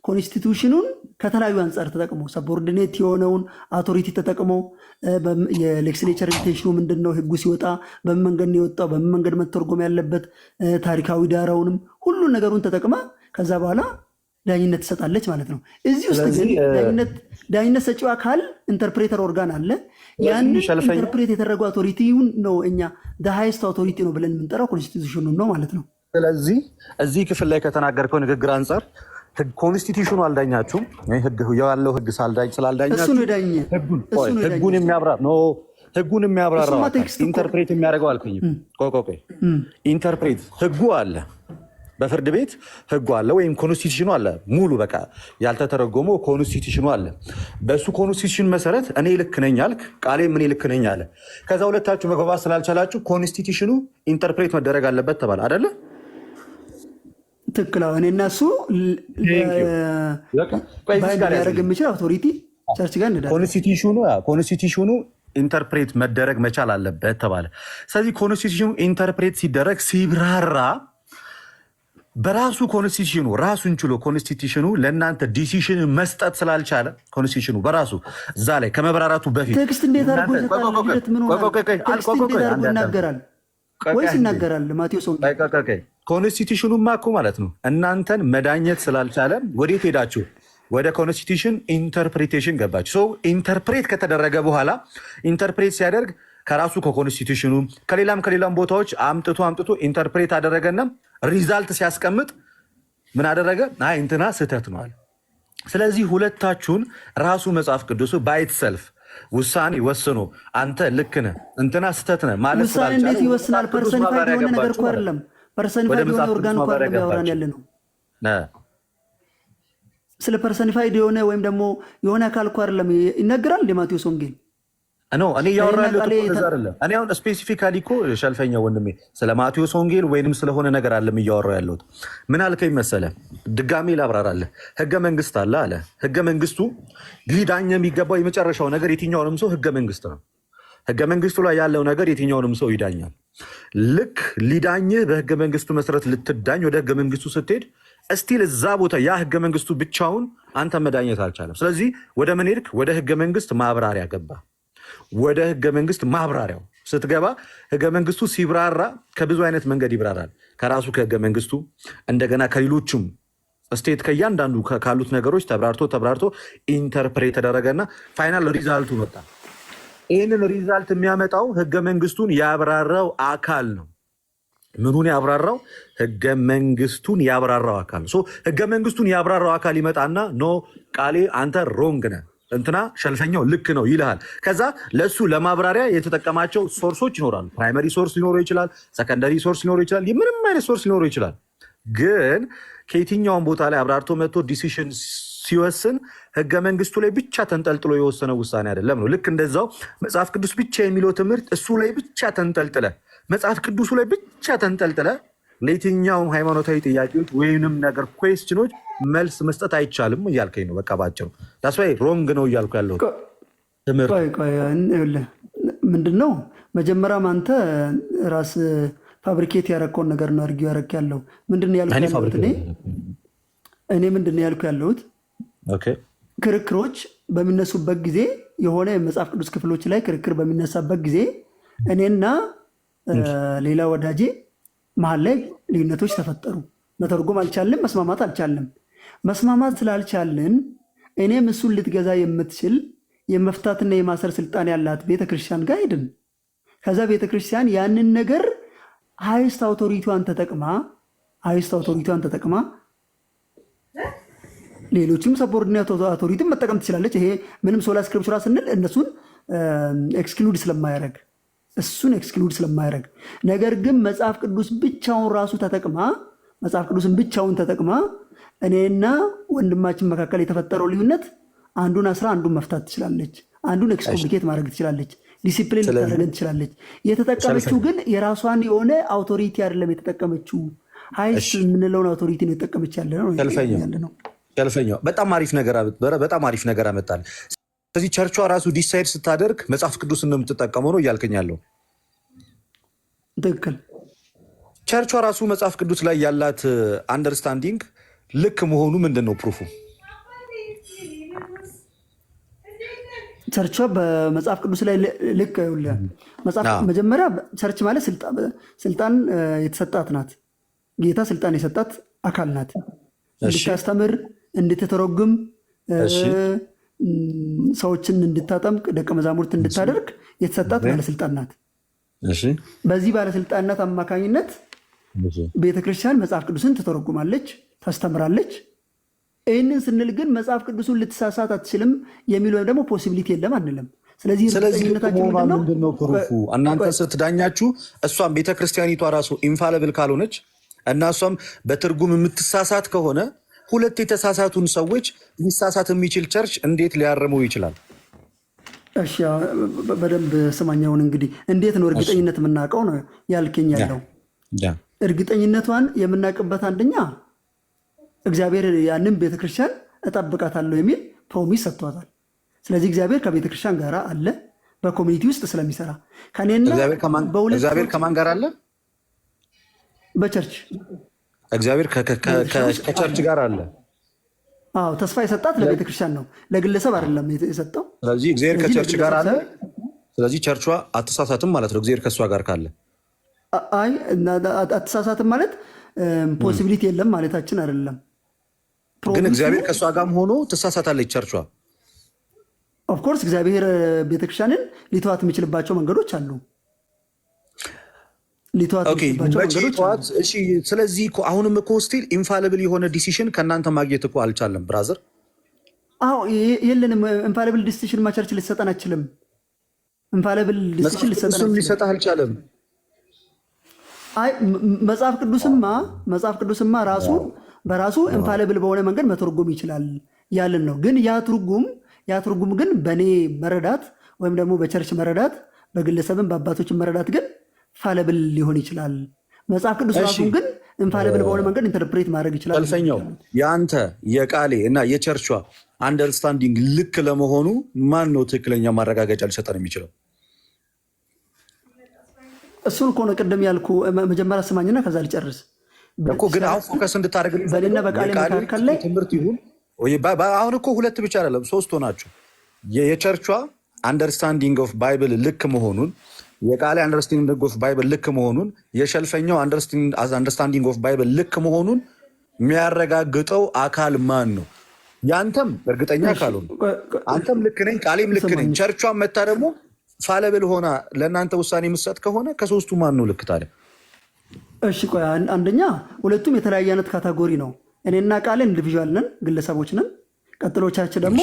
ኮንስቲቱሽኑን ከተለያዩ አንጻር ተጠቅመው ሰቦርዲኔት የሆነውን አውቶሪቲ ተጠቅመው የሌክስሌቸር ኢንቴንሽኑ ምንድን ነው፣ ህጉ ሲወጣ በምን መንገድ ነው የወጣው፣ በምን መንገድ መተርጎም ያለበት፣ ታሪካዊ ዳራውንም ሁሉን ነገሩን ተጠቅማ ከዛ በኋላ ዳኝነት ትሰጣለች ማለት ነው። እዚህ ውስጥ ግን ዳኝነት ሰጪው አካል ኢንተርፕሬተር ኦርጋን አለ። ያንን ኢንተርፕሬት የተደረገው አውቶሪቲውን ነው እኛ ሃይስት አውቶሪቲ ነው ብለን የምንጠራው ኮንስቲቱሽኑን ነው ማለት ነው። ስለዚህ እዚህ ክፍል ላይ ከተናገርከው ንግግር አንጻር ኮንስቲቱሽኑ አልዳኛችሁም። ያለው ህግ ስላልዳኛችሁ ህጉን የሚያብራራው ኢንተርፕሬት የሚያደርገው አልኩኝም። ቆይ ኢንተርፕሬት ህጉ አለ፣ በፍርድ ቤት ህጉ አለ፣ ወይም ኮንስቲቱሽኑ አለ። ሙሉ በቃ ያልተተረጎመው ኮንስቲቱሽኑ አለ። በእሱ ኮንስቲቱሽን መሰረት እኔ ልክ ነኝ አልክ፣ ቃሌም እኔ ልክ ነኝ አለ። ከዛ ሁለታችሁ መግባባት ስላልቻላችሁ ኮንስቲቱሽኑ ኢንተርፕሬት መደረግ አለበት ተባለ አይደለ? ትክክል። እኔ እና እሱ ሊያደርግ የሚችል አውቶሪቲ ቸርች ጋር ኮንስቲቱሽኑ ኢንተርፕሬት መደረግ መቻል አለበት ተባለ። ስለዚህ ኮንስቲቱሽኑ ኢንተርፕሬት ሲደረግ ሲብራራ በራሱ ኮንስቲቱሽኑ ራሱን ችሎ ኮንስቲቱሽኑ ለእናንተ ዲሲሽን መስጠት ስላልቻለ ኮንስቲቱሽኑ በራሱ እዛ ላይ ከመብራራቱ በፊት ቴክስት እንዴት አድርጎ ይናገራል ወይስ ይናገራል? ማቴዎስ ኮንስቲቱሽኑማ እኮ ማለት ነው እናንተን መዳኘት ስላልቻለ ወዴት ሄዳችሁ? ወደ ኮንስቲቱሽን ኢንተርፕሬቴሽን ገባችሁ። ሰው ኢንተርፕሬት ከተደረገ በኋላ ኢንተርፕሬት ሲያደርግ ከራሱ ከኮንስቲቱሽኑ ከሌላም ቦታዎች አምጥቶ ኢንተርፕሬት አደረገና ሪዛልት ሲያስቀምጥ ምን አደረገ? አይ እንትና ስህተት ነው አለ። ስለዚህ ሁለታችሁን ራሱ መጽሐፍ ቅዱሱ ባይት ሰልፍ ውሳኔ ወስኖ አንተ ልክ ነህ እንትና ስህተት ነህ ማለት ውሳኔ እንዴት ይወስናል? ፐርሰኒፋይድ የሆነ ነገር እኮ አይደለም። ፐርሰኒፋይድ የሆነ ኦርጋን እኮ አይደለም ያወራን ያለ ነው። ስለ ፐርሰኒፋይድ የሆነ ወይም ደግሞ የሆነ አካል እኮ አይደለም ይነገራል። ማቴዎስ ወንጌል እኔ እያወራ ያለሁት አይደለም። እኔ አሁን ስፔሲፊካሊ እኮ ሸልፈኛ ወንድሜ ስለ ማቴዎስ ወንጌል ወይንም ስለሆነ ነገር አለም እያወራ ያለሁት። ምን አልከኝ መሰለህ? ድጋሜ ላብራራለህ። ህገ መንግስት አለ አለ። ህገ መንግስቱ ሊዳኝ የሚገባው የመጨረሻው ነገር የትኛውንም ሰው ህገ መንግስት ነው። ህገ መንግስቱ ላይ ያለው ነገር የትኛውንም ሰው ይዳኛል። ልክ ሊዳኝህ በህገ መንግስቱ መሰረት ልትዳኝ ወደ ህገ መንግስቱ ስትሄድ እስቲል እዛ ቦታ ያ ህገ መንግስቱ ብቻውን አንተ መዳኘት አልቻለም። ስለዚህ ወደ ምን ሄድክ? ወደ ህገ መንግስት ማብራሪያ ገባ። ወደ ህገ መንግስት ማብራሪያው ስትገባ ህገ መንግስቱ ሲብራራ ከብዙ አይነት መንገድ ይብራራል። ከራሱ ከህገ መንግስቱ እንደገና ከሌሎችም ስቴት ከእያንዳንዱ ካሉት ነገሮች ተብራርቶ ኢንተርፕሬት ተደረገና ፋይናል ሪዛልቱ መጣ። ይህንን ሪዛልት የሚያመጣው ህገ መንግስቱን ያብራራው አካል ነው። ምኑን ያብራራው? ህገ መንግስቱን ያብራራው አካል ነው። ህገ መንግስቱን ያብራራው አካል ይመጣና ኖ ቃሌ አንተ ሮንግ ነህ እንትና ሸልፈኛው ልክ ነው ይልሃል። ከዛ ለሱ ለማብራሪያ የተጠቀማቸው ሶርሶች ይኖራሉ። ፕራይመሪ ሶርስ ሊኖረው ይችላል፣ ሰከንደሪ ሶርስ ሊኖረው ይችላል፣ ምንም አይነት ሶርስ ሊኖረው ይችላል። ግን ከየትኛውን ቦታ ላይ አብራርቶ መጥቶ ዲሲሽን ሲወስን ህገ መንግስቱ ላይ ብቻ ተንጠልጥሎ የወሰነው ውሳኔ አይደለም ነው። ልክ እንደዛው መጽሐፍ ቅዱስ ብቻ የሚለው ትምህርት እሱ ላይ ብቻ ተንጠልጥለ መጽሐፍ ቅዱሱ ላይ ብቻ ተንጠልጥለ ለየትኛውም ሃይማኖታዊ ጥያቄዎች ወይንም ነገር ኩዌስችኖች መልስ መስጠት አይቻልም እያልከኝ ነው። በቃ ባጭሩ ዳስዋይ ሮንግ ነው እያልኩ ያለው ትምህርት ምንድን ነው? መጀመሪያም አንተ ራስ ፋብሪኬት ያረከውን ነገር ነው አድርጊው ያረክ ያለው ምንድን ነው ያልኩት? እኔ ምንድን ነው ያልኩ ያለሁት? ክርክሮች በሚነሱበት ጊዜ የሆነ የመጽሐፍ ቅዱስ ክፍሎች ላይ ክርክር በሚነሳበት ጊዜ እኔና ሌላ ወዳጄ መሀል ላይ ልዩነቶች ተፈጠሩ። መተርጎም አልቻልንም፣ መስማማት አልቻልንም። መስማማት ስላልቻልን እኔም እሱን ልትገዛ የምትችል የመፍታትና የማሰር ስልጣን ያላት ቤተክርስቲያን ጋር ሄድን። ከዛ ቤተክርስቲያን ያንን ነገር ሃይስት አውቶሪቲዋን ተጠቅማ ሌሎችም ሰቦርዲኔት አውቶሪቲ መጠቀም ትችላለች። ይሄ ምንም ሶላ ስክሪፕቹራ ስንል እነሱን ኤክስክሉድ ስለማያደርግ ነገር ግን መጽሐፍ ቅዱስ ብቻውን ራሱ መጽሐፍ ቅዱስን ብቻውን ተጠቅማ እኔና ወንድማችን መካከል የተፈጠረው ልዩነት አንዱን አስራ አንዱን መፍታት ትችላለች። አንዱን ኤክስኮምፕሊኬት ማድረግ ትችላለች። ዲሲፕሊን ልታደረገን ትችላለች። የተጠቀመችው ግን የራሷን የሆነ አውቶሪቲ አይደለም የተጠቀመችው። ሀይስ የምንለውን አውቶሪቲ ነው የተጠቀመች ያለ ነው። ሸልፈኛው በጣም አሪፍ ነገር አመጣል። ስለዚህ ቸርቿ ራሱ ዲሳይድ ስታደርግ መጽሐፍ ቅዱስን ነው የምትጠቀመው ነው እያልከኛለሁ። ትክክል። ቸርቿ ራሱ መጽሐፍ ቅዱስ ላይ ያላት አንደርስታንዲንግ ልክ መሆኑ ምንድን ነው ፕሩፉ? ቸርቿ በመጽሐፍ ቅዱስ ላይ ልክ መጀመሪያ ቸርች ማለት ስልጣን የተሰጣት ናት። ጌታ ስልጣን የሰጣት አካል ናት። እንድታስተምር፣ እንድትተረጉም፣ ሰዎችን እንድታጠምቅ፣ ደቀ መዛሙርት እንድታደርግ የተሰጣት ባለስልጣን ናት። በዚህ ባለስልጣናት አማካኝነት ቤተክርስቲያን መጽሐፍ ቅዱስን ትተረጉማለች፣ ታስተምራለች። ይህንን ስንል ግን መጽሐፍ ቅዱሱን ልትሳሳት አትችልም የሚል ወይም ደግሞ ፖሲቢሊቲ የለም አንልም። ስለዚህ ምንድነው ፕሩፉ? እናንተ ስትዳኛችሁ እሷም ቤተክርስቲያኒቷ ራሱ ኢንፋለብል ካልሆነች እና እሷም በትርጉም የምትሳሳት ከሆነ ሁለት የተሳሳቱን ሰዎች ሊሳሳት የሚችል ቸርች እንዴት ሊያርመው ይችላል? እሺ በደንብ ስማኛውን። እንግዲህ እንዴት ነው እርግጠኝነት የምናውቀው ነው ያልከኝ ያለው። እርግጠኝነቷን የምናውቅበት አንደኛ እግዚአብሔር ያንን ቤተክርስቲያን እጠብቃታለሁ የሚል ፕሮሚስ ሰጥቷታል። ስለዚህ እግዚአብሔር ከቤተክርስቲያን ጋር አለ፣ በኮሚኒቲ ውስጥ ስለሚሰራ ከኔና እግዚአብሔር ከማን ጋር አለ? በቸርች እግዚአብሔር ከቸርች ጋር አለ። አዎ ተስፋ የሰጣት ለቤተክርስቲያን ነው፣ ለግለሰብ አይደለም የሰጠው። ስለዚህ እግዚአብሔር ከቸርች ጋር አለ። ስለዚህ ቸርቿ አትሳሳትም ማለት ነው። እግዚአብሔር ከእሷ ጋር ካለ አይ አትሳሳትም ማለት ፖሲቢሊቲ የለም ማለታችን አይደለም። ግን እግዚአብሔር ከእሷ ጋርም ሆኖ ትሳሳታለች ቸርቿ። ኦፍኮርስ እግዚአብሔር ቤተክርስቲያንን ሊተዋት የሚችልባቸው መንገዶች አሉ። ስለዚህ አሁንም እኮ ስቲል ኢንፋሊብል የሆነ ዲሲሽን ከእናንተ ማግኘት እኮ አልቻለም ብራዘር። አዎ የለንም። ኢንፋሊብል ዲሲሽን ቸርች ልትሰጠን አችልም። ኢንፋሊብል ዲሲሽን ሊሰጠህ አልቻለም። አይ መጽሐፍ ቅዱስማ ራሱ በራሱ ኢንፋሊብል በሆነ መንገድ መተርጎም ይችላል ያልን ነው። ግን ያ ትርጉም ግን በእኔ መረዳት ወይም ደግሞ በቸርች መረዳት፣ በግለሰብን በአባቶችን መረዳት ግን ፋለብል ሊሆን ይችላል። መጽሐፍ ቅዱስ ራሱን ግን ኢንፋሊብል በሆነ መንገድ ኢንተርፕሬት ማድረግ ይችላል። ሰልፈኛው የአንተ የቃሌ እና የቸርቿ አንደርስታንዲንግ ልክ ለመሆኑ ማን ነው ትክክለኛ ማረጋገጫ ሊሰጠን የሚችለው? እሱን እኮ ነው ቅድም ያልኩ። መጀመሪያ ስማኝና ከዛ ልጨርስ እኮ። ግን አሁን ፎከስ እንድታደርግ በሌና በቃሌ መካከል ላይ ትምህርት ይሁን። አሁን እኮ ሁለት ብቻ አይደለም ሶስት ሆናችሁ የቸርቿ አንደርስታንዲንግ ኦፍ ባይብል ልክ መሆኑን፣ የቃሌ አንደርስታንዲንግ ኦፍ ባይብል ልክ መሆኑን፣ የሸልፈኛው አንደርስታንዲንግ ኦፍ ባይብል ልክ መሆኑን የሚያረጋግጠው አካል ማን ነው? ያንተም እርግጠኛ ካልሆነ አንተም ልክ ነኝ ቃሌም ልክ ነኝ፣ ቸርቿን መታ ደግሞ ፋለብል ሆና ለእናንተ ውሳኔ የምትሰጥ ከሆነ ከሶስቱ ማን ነው ልክ ታዲያ? እሺ ቆይ አንደኛ ሁለቱም የተለያየ አይነት ካታጎሪ ነው። እኔና ቃሌ ኢንዲቪዥዋል ነን፣ ግለሰቦች ነን። ቀጥሎቻችን ደግሞ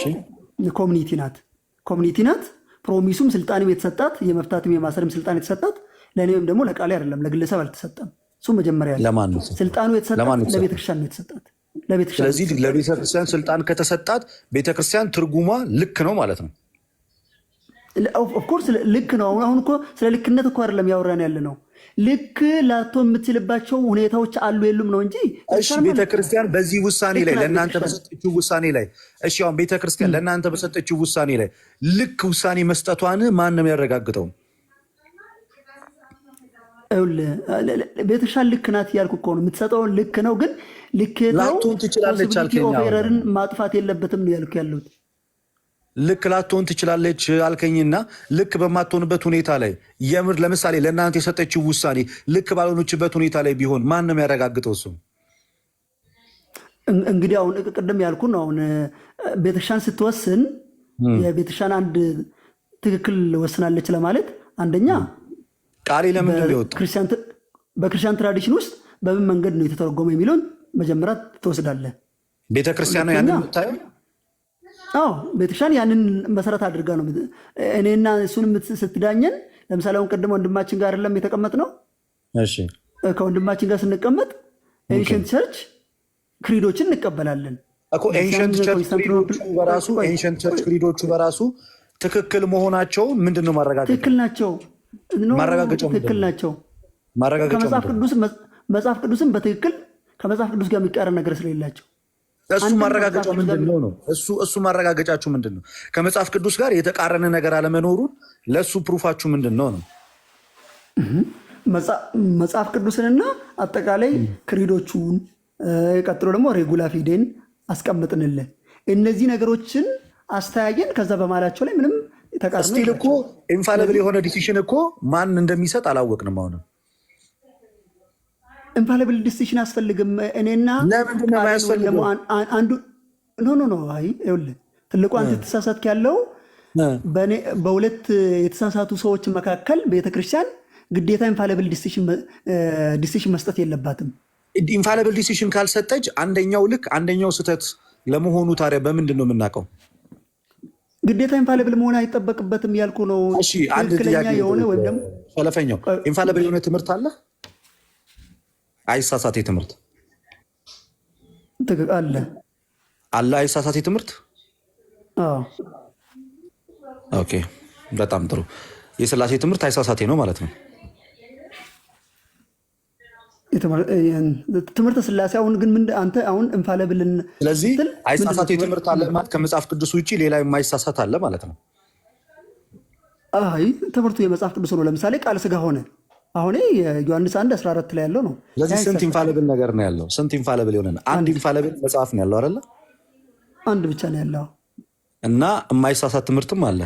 ኮሚኒቲ ናት። ፕሮሚሱም ስልጣንም የተሰጣት የመፍታትም የማሰርም ስልጣን የተሰጣት ለእኔም ደግሞ ለቃሌ አይደለም፣ ለግለሰብ አልተሰጠም። እሱ መጀመሪያ ስልጣኑ የተሰጣት ለቤተክርስቲያን ነው የተሰጣት። ስለዚህ ለቤተክርስቲያን ስልጣን ከተሰጣት ቤተክርስቲያን ትርጉሟ ልክ ነው ማለት ነው። ኦፍኮርስ ልክ ነው። አሁን እኮ ስለ ልክነት እኮ አይደለም ያወራን ያለ ነው። ልክ ላቶ የምትችልባቸው ሁኔታዎች አሉ የሉም ነው እንጂ። እሺ ቤተክርስቲያን በዚህ ውሳኔ ላይ ለእናንተ በሰጠችው ውሳኔ ላይ አሁን ቤተክርስቲያን ለእናንተ በሰጠችው ውሳኔ ላይ ልክ ውሳኔ መስጠቷን ማን ነው ያረጋግጠው? ቤተክርስቲያን ልክ ናት እያልኩ እኮ ነው። የምትሰጠውን ልክ ነው፣ ግን ልክ ላትሆን ትችላለች አልከኝ። ኤረርን ማጥፋት የለበትም ነው ያልኩ ያለሁት። ልክ ላትሆን ትችላለች አልከኝና ልክ በማትሆንበት ሁኔታ ላይ የምር ለምሳሌ ለእናንተ የሰጠችው ውሳኔ ልክ ባልሆነችበት ሁኔታ ላይ ቢሆን ማን ነው የሚያረጋግጠው? እሱ እንግዲህ አሁን ቅድም ያልኩን አሁን ቤተክርስቲያን ስትወስን የቤተክርስቲያን አንድ ትክክል ወስናለች ለማለት አንደኛ ቃሌ ለምንድን ነው የወጣው? በክርስቲያን ትራዲሽን ውስጥ በምን መንገድ ነው የተተረጎመ የሚለውን መጀመሪያ ትወስዳለህ። ቤተክርስቲያን ነው ያንን የምታየው? አዎ ቤተክርስቲያን ያንን መሰረት አድርጋ ነው እኔና እሱን ስትዳኘን። ለምሳሌ አሁን ቅድም ወንድማችን ጋር አይደለም የተቀመጥነው? እሺ ከወንድማችን ጋር ስንቀመጥ ኤንሸንት ቸርች ክሪዶችን እንቀበላለን እኮ። ኤንሸንት ቸርች ክሪዶቹ በራሱ ትክክል መሆናቸው ምንድን ነው ማረጋገጫ? ትክክል ናቸው። ትክክል ናቸው። መጽሐፍ ቅዱስን በትክክል ከመጽሐፍ ቅዱስ ጋር የሚቃረን ነገር ስለሌላቸው እሱ ማረጋገጫው ምንድን ነው? እሱ ማረጋገጫችሁ ምንድን ነው? ከመጽሐፍ ቅዱስ ጋር የተቃረነ ነገር አለመኖሩን ለእሱ ፕሩፋችሁ ምንድን ነው ነው? መጽሐፍ ቅዱስንና አጠቃላይ ክሪዶቹን ቀጥሎ ደግሞ ሬጉላ ፊዴን አስቀምጥንልን። እነዚህ ነገሮችን አስተያየን። ከዛ በማላቸው ላይ ምንም ተቃርኖ ስቲል እኮ ኢንፋሊብል የሆነ ዲሲሽን እኮ ማን እንደሚሰጥ አላወቅንም። አሁንም ኢንፋሊብል ዲሲሽን አያስፈልግም። እኔና ለምንድን ነው የማያስፈልገው? አንዱ ኖ አይ ይኸውልህ ትልቁ አንተ የተሳሳትክ ያለው በሁለት የተሳሳቱ ሰዎች መካከል ቤተክርስቲያን ግዴታ ኢንፋሊብል ዲሲሽን መስጠት የለባትም። ኢንፋሊብል ዲሲሽን ካልሰጠች አንደኛው ልክ አንደኛው ስህተት ለመሆኑ ታዲያ በምንድን ነው የምናውቀው? ግዴታ ኢንፋሊብል መሆን አይጠበቅበትም ያልኩ ነው። ትክክለኛ የሆነ ወይም ደግሞ ሰለፈኛው ኢንፋሊብል የሆነ ትምህርት አለ፣ አይሳሳቴ ትምህርት አለ አለ፣ አይሳሳቴ ትምህርት። ኦኬ፣ በጣም ጥሩ። የስላሴ ትምህርት አይሳሳቴ ነው ማለት ነው። ትምህርተ ስላሴ አሁን ግን አንተ አሁን ኢንፋሊብልን ስለዚህ አይሳሳቴ ትምህርት አለ ማለት ከመጽሐፍ ቅዱስ ውጭ ሌላ የማይሳሳት አለ ማለት ነው። አይ ትምህርቱ የመጽሐፍ ቅዱስ ነው። ለምሳሌ ቃል ስጋ ሆነ አሁን ዮሐንስ 1:14 ላይ ያለው ነው። ስለዚህ ስንት ኢንፋሊብል ነገር ነው ያለው? ስንት ኢንፋሊብል የሆነ አንድ ኢንፋሊብል መጽሐፍ ነው ያለው አይደለ? አንድ ብቻ ነው ያለው እና የማይሳሳት ትምህርትም አለ።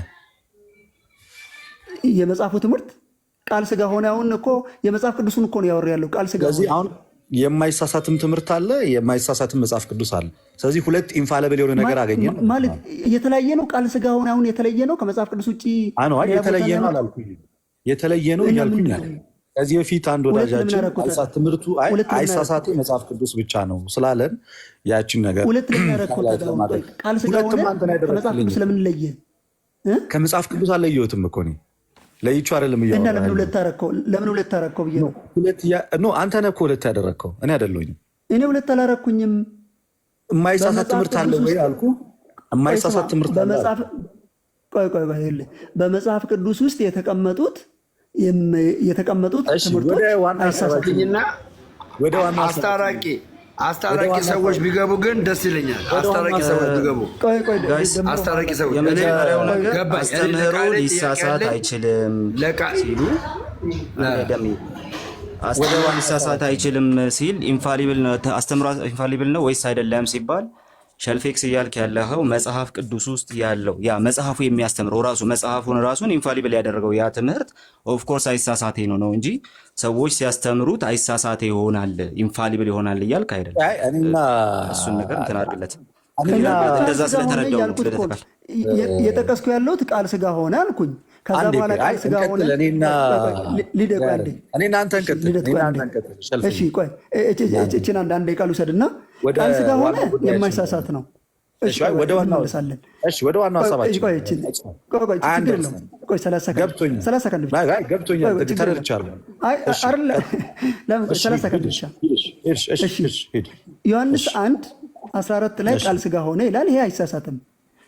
የመጽሐፉ ትምህርት ቃል ስጋ ሆነ። አሁን እኮ የመጽሐፍ ቅዱስን እኮ ነው ያወራ ያለው ቃል ስጋ። ስለዚህ አሁን የማይሳሳትም ትምህርት አለ፣ የማይሳሳትም መጽሐፍ ቅዱስ አለ። ስለዚህ ሁለት ኢንፋሊብል የሆነ ነገር አገኘን ማለት የተለያየ ነው። ቃል ስጋ ሆነ አሁን የተለየ ነው ከመጽሐፍ ቅዱስ ውጪ። የተለየ ነው አላልኩኝ፣ የተለየ ነው እያልኩኝ አለ። ከዚህ በፊት አንድ ወዳጃችን ትምህርቱ አይሳሳቴ መጽሐፍ ቅዱስ ብቻ ነው ስላለን ያችን ነገር ሁለት ቃል ስጋ ሆነ ከመጽሐፍ ቅዱስ ለምን ለየ? ከመጽሐፍ ቅዱስ አለየሁትም እኮ እኔ ለይቹ አይደለም እያወራሁ። እና ለምን ሁለት ታረከው ብዬ ነው። አንተ ነህ እኮ ሁለት ያደረግከው፣ እኔ አይደለሁኝም። እኔ ሁለት አላረኩኝም። የማይሳሳት ትምህርት አለ ወይ አልኩ። የማይሳሳት ትምህርት አለ። በመጽሐፍ ቅዱስ ውስጥ የተቀመጡት ትምህርቶች አይሳሳትኝና ወደ ዋና አስታራቂ ሰዎች ቢገቡ ግን ደስ ይለኛል። አስታራቂ ሰዎች ቢገቡ አስታራቂ ሰዎች የመጀመሪያው ነገር አስተምህሮ ሊሳሳት አይችልም ሲሉ አስተምህሮ ሊሳሳት አይችልም ሲል አስተምህሮ ኢንፋሊብል ነው ወይስ አይደለም ሲባል ሸልፌክስ እያልክ ያለኸው መጽሐፍ ቅዱስ ውስጥ ያለው ያ መጽሐፉ የሚያስተምረው መጽሐፉን ራሱን ኢንፋሊብል ያደረገው ያ ትምህርት ኦፍኮርስ አይሳሳቴ ነው እንጂ ሰዎች ሲያስተምሩት አይሳሳቴ ይሆናል ኢንፋሊብል ይሆናል እያልክ አይደለም። እሱን ነገር እንትን አድርግለት። እንደዛ ስለተረዳው የጠቀስኩ ያለሁት ቃል ስጋ ሆነ አልኩኝ። ከዛ በኋላ ቃል ስጋ ሆነ እችን አንድ ቃል ውሰድና ቃል ስጋ ሆነ የማይሳሳት ነው። ወደ ዋናው ሀሳባችን ዮሐንስ 1:14 ላይ ቃል ስጋ ሆነ ይላል። ይሄ አይሳሳትም።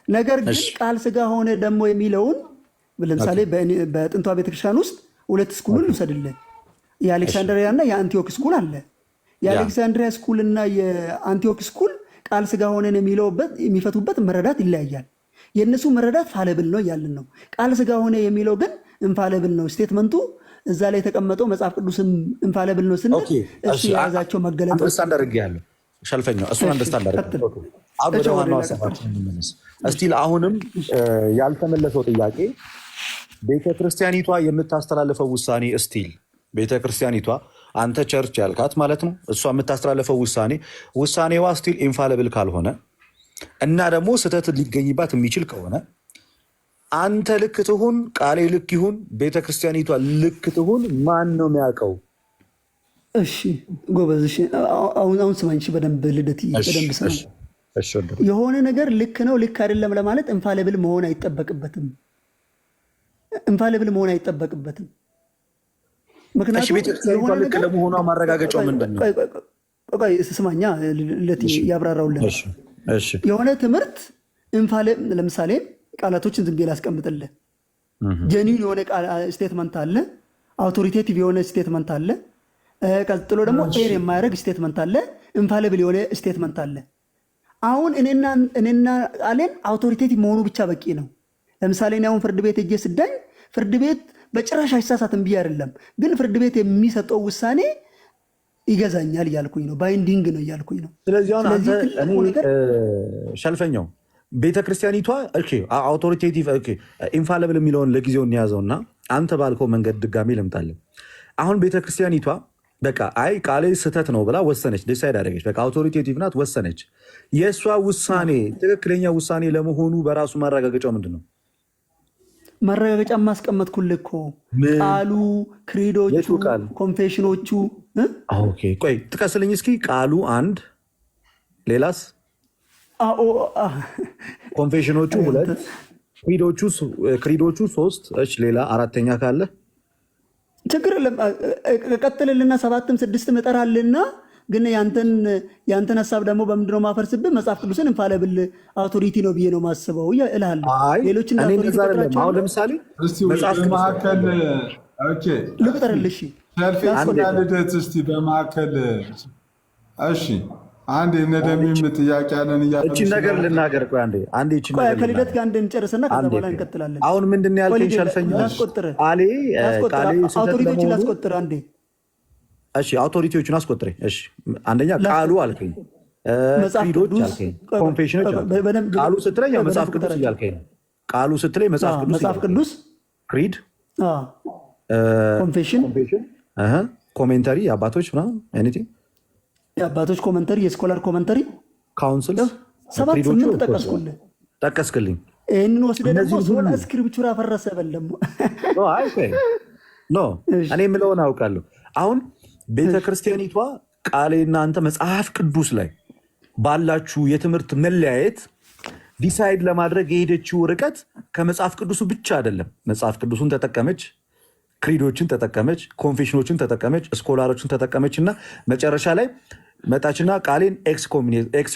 ነገር ግን ቃል ስጋ ሆነ ደግሞ የሚለውን ለምሳሌ በጥንቷ ቤተክርስቲያን ውስጥ ሁለት ስኩልን ልውሰድልህ። የአሌክሳንድሪያ እና የአንቲዮክ ስኩል አለ። የአሌክሳንድሪያ ስኩል እና የአንቲዮክ ስኩል ቃል ስጋ ሆነን የሚፈቱበት መረዳት ይለያያል። የእነሱ መረዳት ፋለብል ነው እያልን ነው። ቃል ስጋ ሆነ የሚለው ግን እንፋለብል ነው። ስቴትመንቱ እዛ ላይ የተቀመጠው መጽሐፍ ቅዱስም እንፋለብል ነው ስንል እሱ የያዛቸው መገለጦች ሸልፈኛው እሱን አንደርስታንድ አደረግ። አሁን ወደ ዋናው ሀሳባችን እንመለስ። እስቲል አሁንም ያልተመለሰው ጥያቄ ቤተክርስቲያኒቷ የምታስተላልፈው ውሳኔ እስቲል ቤተክርስቲያኒቷ አንተ ቸርች ያልካት ማለት ነው እሷ የምታስተላልፈው ውሳኔዋ ስቲል ኢንፋሊብል ካልሆነ እና ደግሞ ስህተት ሊገኝባት የሚችል ከሆነ አንተ ልክ ትሁን ቃሌ ልክ ይሁን ቤተክርስቲያኒቷ ልክ ትሁን ማን ነው የሚያውቀው? እሺ ጎበዝ፣ እሺ አሁን ስማኝ፣ እሺ በደንብ ልደት በደንብ ስማኝ። የሆነ ነገር ልክ ነው ልክ አይደለም ለማለት ኢንፋሊብል መሆን አይጠበቅበትም። ምክንያቱም ቤተክርስቲያኒቷ ልክ ለመሆኗ ማረጋገጫው ምንድን ነው? ስማኛ ልደት ያብራራውልን። የሆነ ትምህርት ለምሳሌ ቃላቶችን ዝም ብዬ ላስቀምጥልህ። ጀኒን የሆነ ስቴትመንት አለ፣ አውቶሪቴቲቭ የሆነ ስቴትመንት አለ፣ ቀጥሎ ደግሞ ኤር የማያደርግ ስቴትመንት አለ፣ ኢንፋሊብል የሆነ ስቴትመንት አለ። አሁን እኔና ቃሌን አውቶሪቴቲቭ መሆኑ ብቻ በቂ ነው። ለምሳሌ እኔ አሁን ፍርድ ቤት እጄ ስዳኝ ፍርድ ቤት በጭራሽ አይሳሳትም ብዬ አይደለም፣ ግን ፍርድ ቤት የሚሰጠው ውሳኔ ይገዛኛል እያልኩኝ ነው፣ ባይንዲንግ ነው እያልኩኝ ነው። ስለዚህ ሸልፈኛው ቤተክርስቲያኒቷ አውቶሪቴቲቭ ኢንፋሊብል የሚለውን ለጊዜው እንያዘውና አንተ ባልከው መንገድ ድጋሚ ልምጣለን። አሁን ቤተክርስቲያኒቷ በቃ አይ ቃሌ ስህተት ነው ብላ ወሰነች፣ ዲሳይድ አደረገች። በቃ አውቶሪቴቲቭ ናት፣ ወሰነች። የእሷ ውሳኔ ትክክለኛ ውሳኔ ለመሆኑ በራሱ ማረጋገጫው ምንድን ነው? ማረጋገጫ ማስቀመጥኩልህ እኮ ቃሉ፣ ክሪዶቹ፣ ኮንፌሽኖቹ። ኦኬ ቆይ ጥቀስልኝ እስኪ። ቃሉ አንድ፣ ሌላስ? ኮንፌሽኖቹ ሁለት፣ ክሪዶቹ ሶስት። እሺ ሌላ አራተኛ ካለ ችግር የለም። ቀጥልልና 7ም 6ም እጠራልና ግን ያንተን ሀሳብ ደግሞ በምንድነው ማፈርስብህ? መጽሐፍ ቅዱስን ኢንፋሊብል አውቶሪቲ ነው ብዬ ነው ማስበው እልሃለሁ። ሌሎችን አሁን ለምሳሌ ልቁጠርልሽ ልደት እስቲ በማዕከል እሺ፣ አንድ የነደሚም ጥያቄ አለን እቺን ነገር ልናገር። ቆይ አንዴ እቺን ነገር ከልደት ጋር እንጨርስና ከዛ በኋላ እንቀጥላለን። አሁን ምንድን ያልከኝ ሸልፈኝ አውቶሪቲዎችን ላስቆጥር አንዴ። እሺ አውቶሪቲዎቹን አስቆጥረኝ። እሺ አንደኛ ቃሉ አልከኝ፣ ክሪዶች አልከኝ፣ ኮንፌሽኖች አልከኝ። ቃሉ ስትለኝ ያው መጽሐፍ ቅዱስ እያልከኝ ነው። ቃሉ ስትለኝ መጽሐፍ ቅዱስ፣ ክሪድ፣ ኮንፌሽን፣ ኮሜንተሪ የአባቶች ምናምን ኤኒቲንግ የአባቶች ኮመንተሪ፣ የስኮላር ኮመንተሪ፣ ካውንስል 7-8 ጠቀስክልኝ። ይህንን ወስደህ ደግሞ ሶላ ስክሪፕቹር አፈረሰ በለም እኔ የምለውን አውቃለሁ። አሁን ቤተክርስቲያኒቷ ቃሌና አንተ መጽሐፍ ቅዱስ ላይ ባላችሁ የትምህርት መለያየት ዲሳይድ ለማድረግ የሄደችው ርቀት ከመጽሐፍ ቅዱሱ ብቻ አይደለም። መጽሐፍ ቅዱሱን ተጠቀመች፣ ክሪዶችን ተጠቀመች፣ ኮንፌሽኖችን ተጠቀመች፣ ስኮላሮችን ተጠቀመች እና መጨረሻ ላይ መጣችና ቃሌን ኤክስ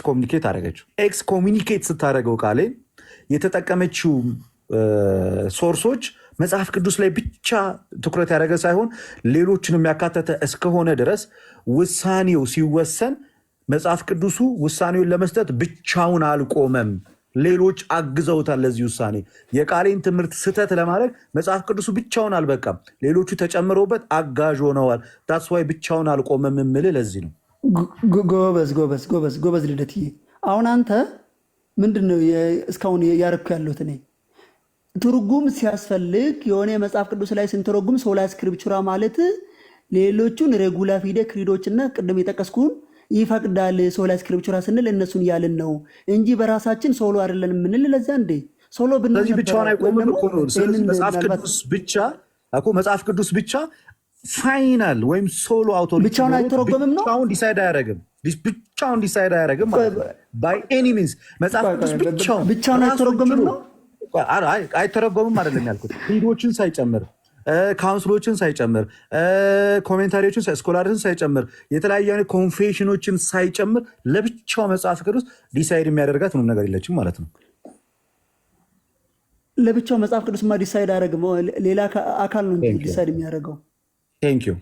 ኮሚኒኬት አደረገችው። ኤክስ ኮሚኒኬት ስታደረገው ቃሌን የተጠቀመችው ሶርሶች መጽሐፍ ቅዱስ ላይ ብቻ ትኩረት ያደረገ ሳይሆን ሌሎችንም ያካተተ እስከሆነ ድረስ ውሳኔው ሲወሰን መጽሐፍ ቅዱሱ ውሳኔውን ለመስጠት ብቻውን አልቆመም። ሌሎች አግዘውታል ለዚህ ውሳኔ። የቃሌን ትምህርት ስህተት ለማድረግ መጽሐፍ ቅዱሱ ብቻውን አልበቃም፣ ሌሎቹ ተጨምረውበት አጋዥ ሆነዋል። ታስዋይ ብቻውን አልቆመም የምልህ ለዚህ ነው። ጎበዝ ልደትዬ። አሁን አንተ ምንድን ነው እስካሁን ያረኩ ያለሁት እኔ ትርጉም ሲያስፈልግ የሆነ የመጽሐፍ ቅዱስ ላይ ስንተረጉም ሶላ ስክሪፕቹራ ማለት ሌሎቹን ሬጉላ ፊደ ክሪዶችና ቅድም የጠቀስኩን ይፈቅዳል። ሶላ ስክሪፕቹራ ስንል እነሱን ያልን ነው እንጂ በራሳችን ሶሎ አይደለን የምንል። ለዛ እንዴ ሶሎ ብቻውን አይቆምም እኮ ነው። ስለዚህ መጽሐፍ ቅዱስ ብቻ ፋይናል ወይም ሶሎ አውቶሪቲ ብቻውን አይተረጎምም ነው። ብቻውን ዲሳይድ አያደርግም ባይ ኤኒ ሚንስ። መጽሐፍ ቅዱስ ብቻውን አይተረጎምም ነው። አይተረጎምም አይደለም ያልኩት፣ ክሪዶችን ሳይጨምር፣ ካውንስሎችን ሳይጨምር፣ ኮሜንታሪዎችን፣ ስኮላርችን ሳይጨምር፣ የተለያዩ ኮንፌሽኖችን ሳይጨምር ለብቻው መጽሐፍ ቅዱስ ዲሳይድ የሚያደርጋት ምንም ነገር የለችም ማለት ነው። ለብቻው መጽሐፍ ቅዱስማ ዲሳይድ አያደርግም። ሌላ አካል ነው ዲሳይድ የሚያደርገው። ቴንኪው።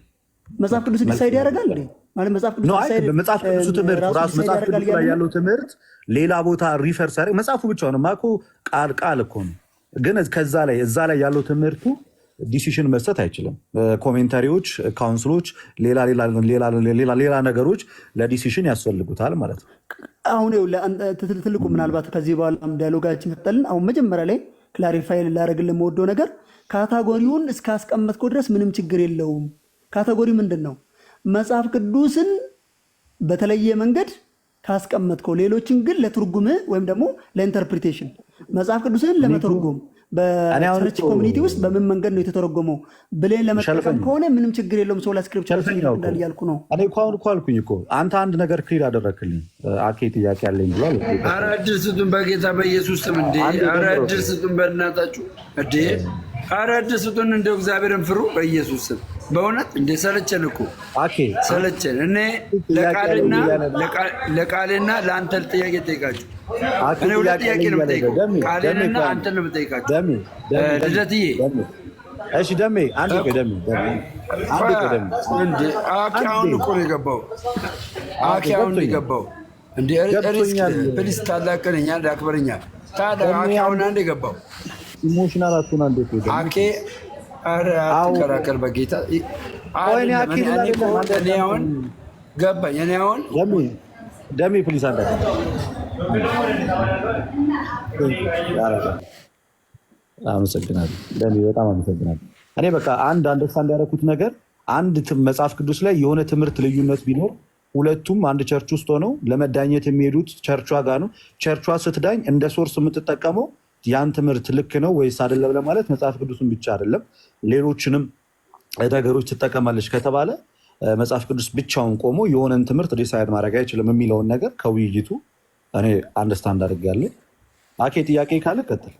መጽሐፍ ቅዱስ ዲሳይድ ያደርጋል እንዴ? ማለት መጽሐፍ ቅዱስ ትምህርት ራሱ መጽሐፍ ቅዱስ ላይ ያለው ትምህርት ሌላ ቦታ ሪፈር ሳይደርግ መጽሐፉ ብቻውን እኮ ቃል እኮ ነው። ግን እዛ ላይ ያለው ትምህርቱ ዲሲሽን መስጠት አይችልም። ኮሜንታሪዎች፣ ካውንስሎች፣ ሌላ ነገሮች ለዲሲሽን ያስፈልጉታል ማለት ነው። አሁን ትልቁ ምናልባት ከዚህ በኋላ ዳያሎጋችን ከተልን አሁን መጀመሪያ ላይ ክላሪፋይ ላደርግልህ የምወደው ነገር ካታጎሪውን እስካስቀመጥከው ድረስ ምንም ችግር የለውም። ካታጎሪ ምንድን ነው? መጽሐፍ ቅዱስን በተለየ መንገድ ካስቀመጥከው፣ ሌሎችን ግን ለትርጉም ወይም ደግሞ ለኢንተርፕሪቴሽን መጽሐፍ ቅዱስን ለመተርጎም በቸርች ኮሚኒቲ ውስጥ በምን መንገድ ነው የተተረጎመው ብለን ለመጠቀም ከሆነ ምንም ችግር የለውም። ሶላ ስክሪፕቸር እያልኩ ነው። እኔ እኮ አልኩኝ እኮ አንተ አንድ ነገር ክሊር አደረክልኝ። አኬ ጥያቄ ያለኝ ብሏል። ኧረ እድል ስጡን በጌታ በኢየሱስ ስም እንዴ! ኧረ እድል ስጡን በእናታችሁ እንዴ! ኧረ እድል ስጡን እንደው እግዚአብሔርን ፍሩ በኢየሱስ ስም። በእውነት እንደ ሰለቸን እኮ ሰለቸን። እኔ ለቃሌና ለአንተ ጥያቄ ጠይቃችሁ እኔ ሁለት ጥያቄ ነው የምጠይቀው፣ ቃሌንና አንተን ነው የምጠይቃችሁ። ልደትዬ እሺ፣ ደሜ አንድ ቆይ፣ ደሜ እንደ አኬ አሁን እኮ ነው የገባው። አኬ አሁን ነው የገባው። እንደ ፕሊስ ታላቅነኛ ዳክበረኛ ታዲያ አኬ አሁን አንድ የገባው ኢሞሽናል አቱና እንዴት ነው አኬ? ኧረ አትከራከር በጌታ እኔ አሁን ገባኝ። እኔ አሁን ደሜ ፕሊስ አንድ አመሰግናለሁ ደሜ፣ በጣም አመሰግናለሁ። እኔ በቃ አንድ አንደርስታንድ ያደረኩት ነገር አንድ መጽሐፍ ቅዱስ ላይ የሆነ ትምህርት ልዩነት ቢኖር ሁለቱም አንድ ቸርች ውስጥ ሆነው ለመዳኘት የሚሄዱት ቸርቿ ጋር ነው። ቸርቿ ስትዳኝ እንደ ሶርስ የምትጠቀመው ያን ትምህርት ልክ ነው ወይስ አይደለም ለማለት መጽሐፍ ቅዱስን ብቻ አይደለም ሌሎችንም ነገሮች ትጠቀማለች ከተባለ መጽሐፍ ቅዱስ ብቻውን ቆሞ የሆነን ትምህርት ዲሳይድ ማድረግ አይችልም የሚለውን ነገር ከውይይቱ እኔ አንደርስታንድ አድርጌያለሁ። አኬ ጥያቄ ካለ ቀጥል።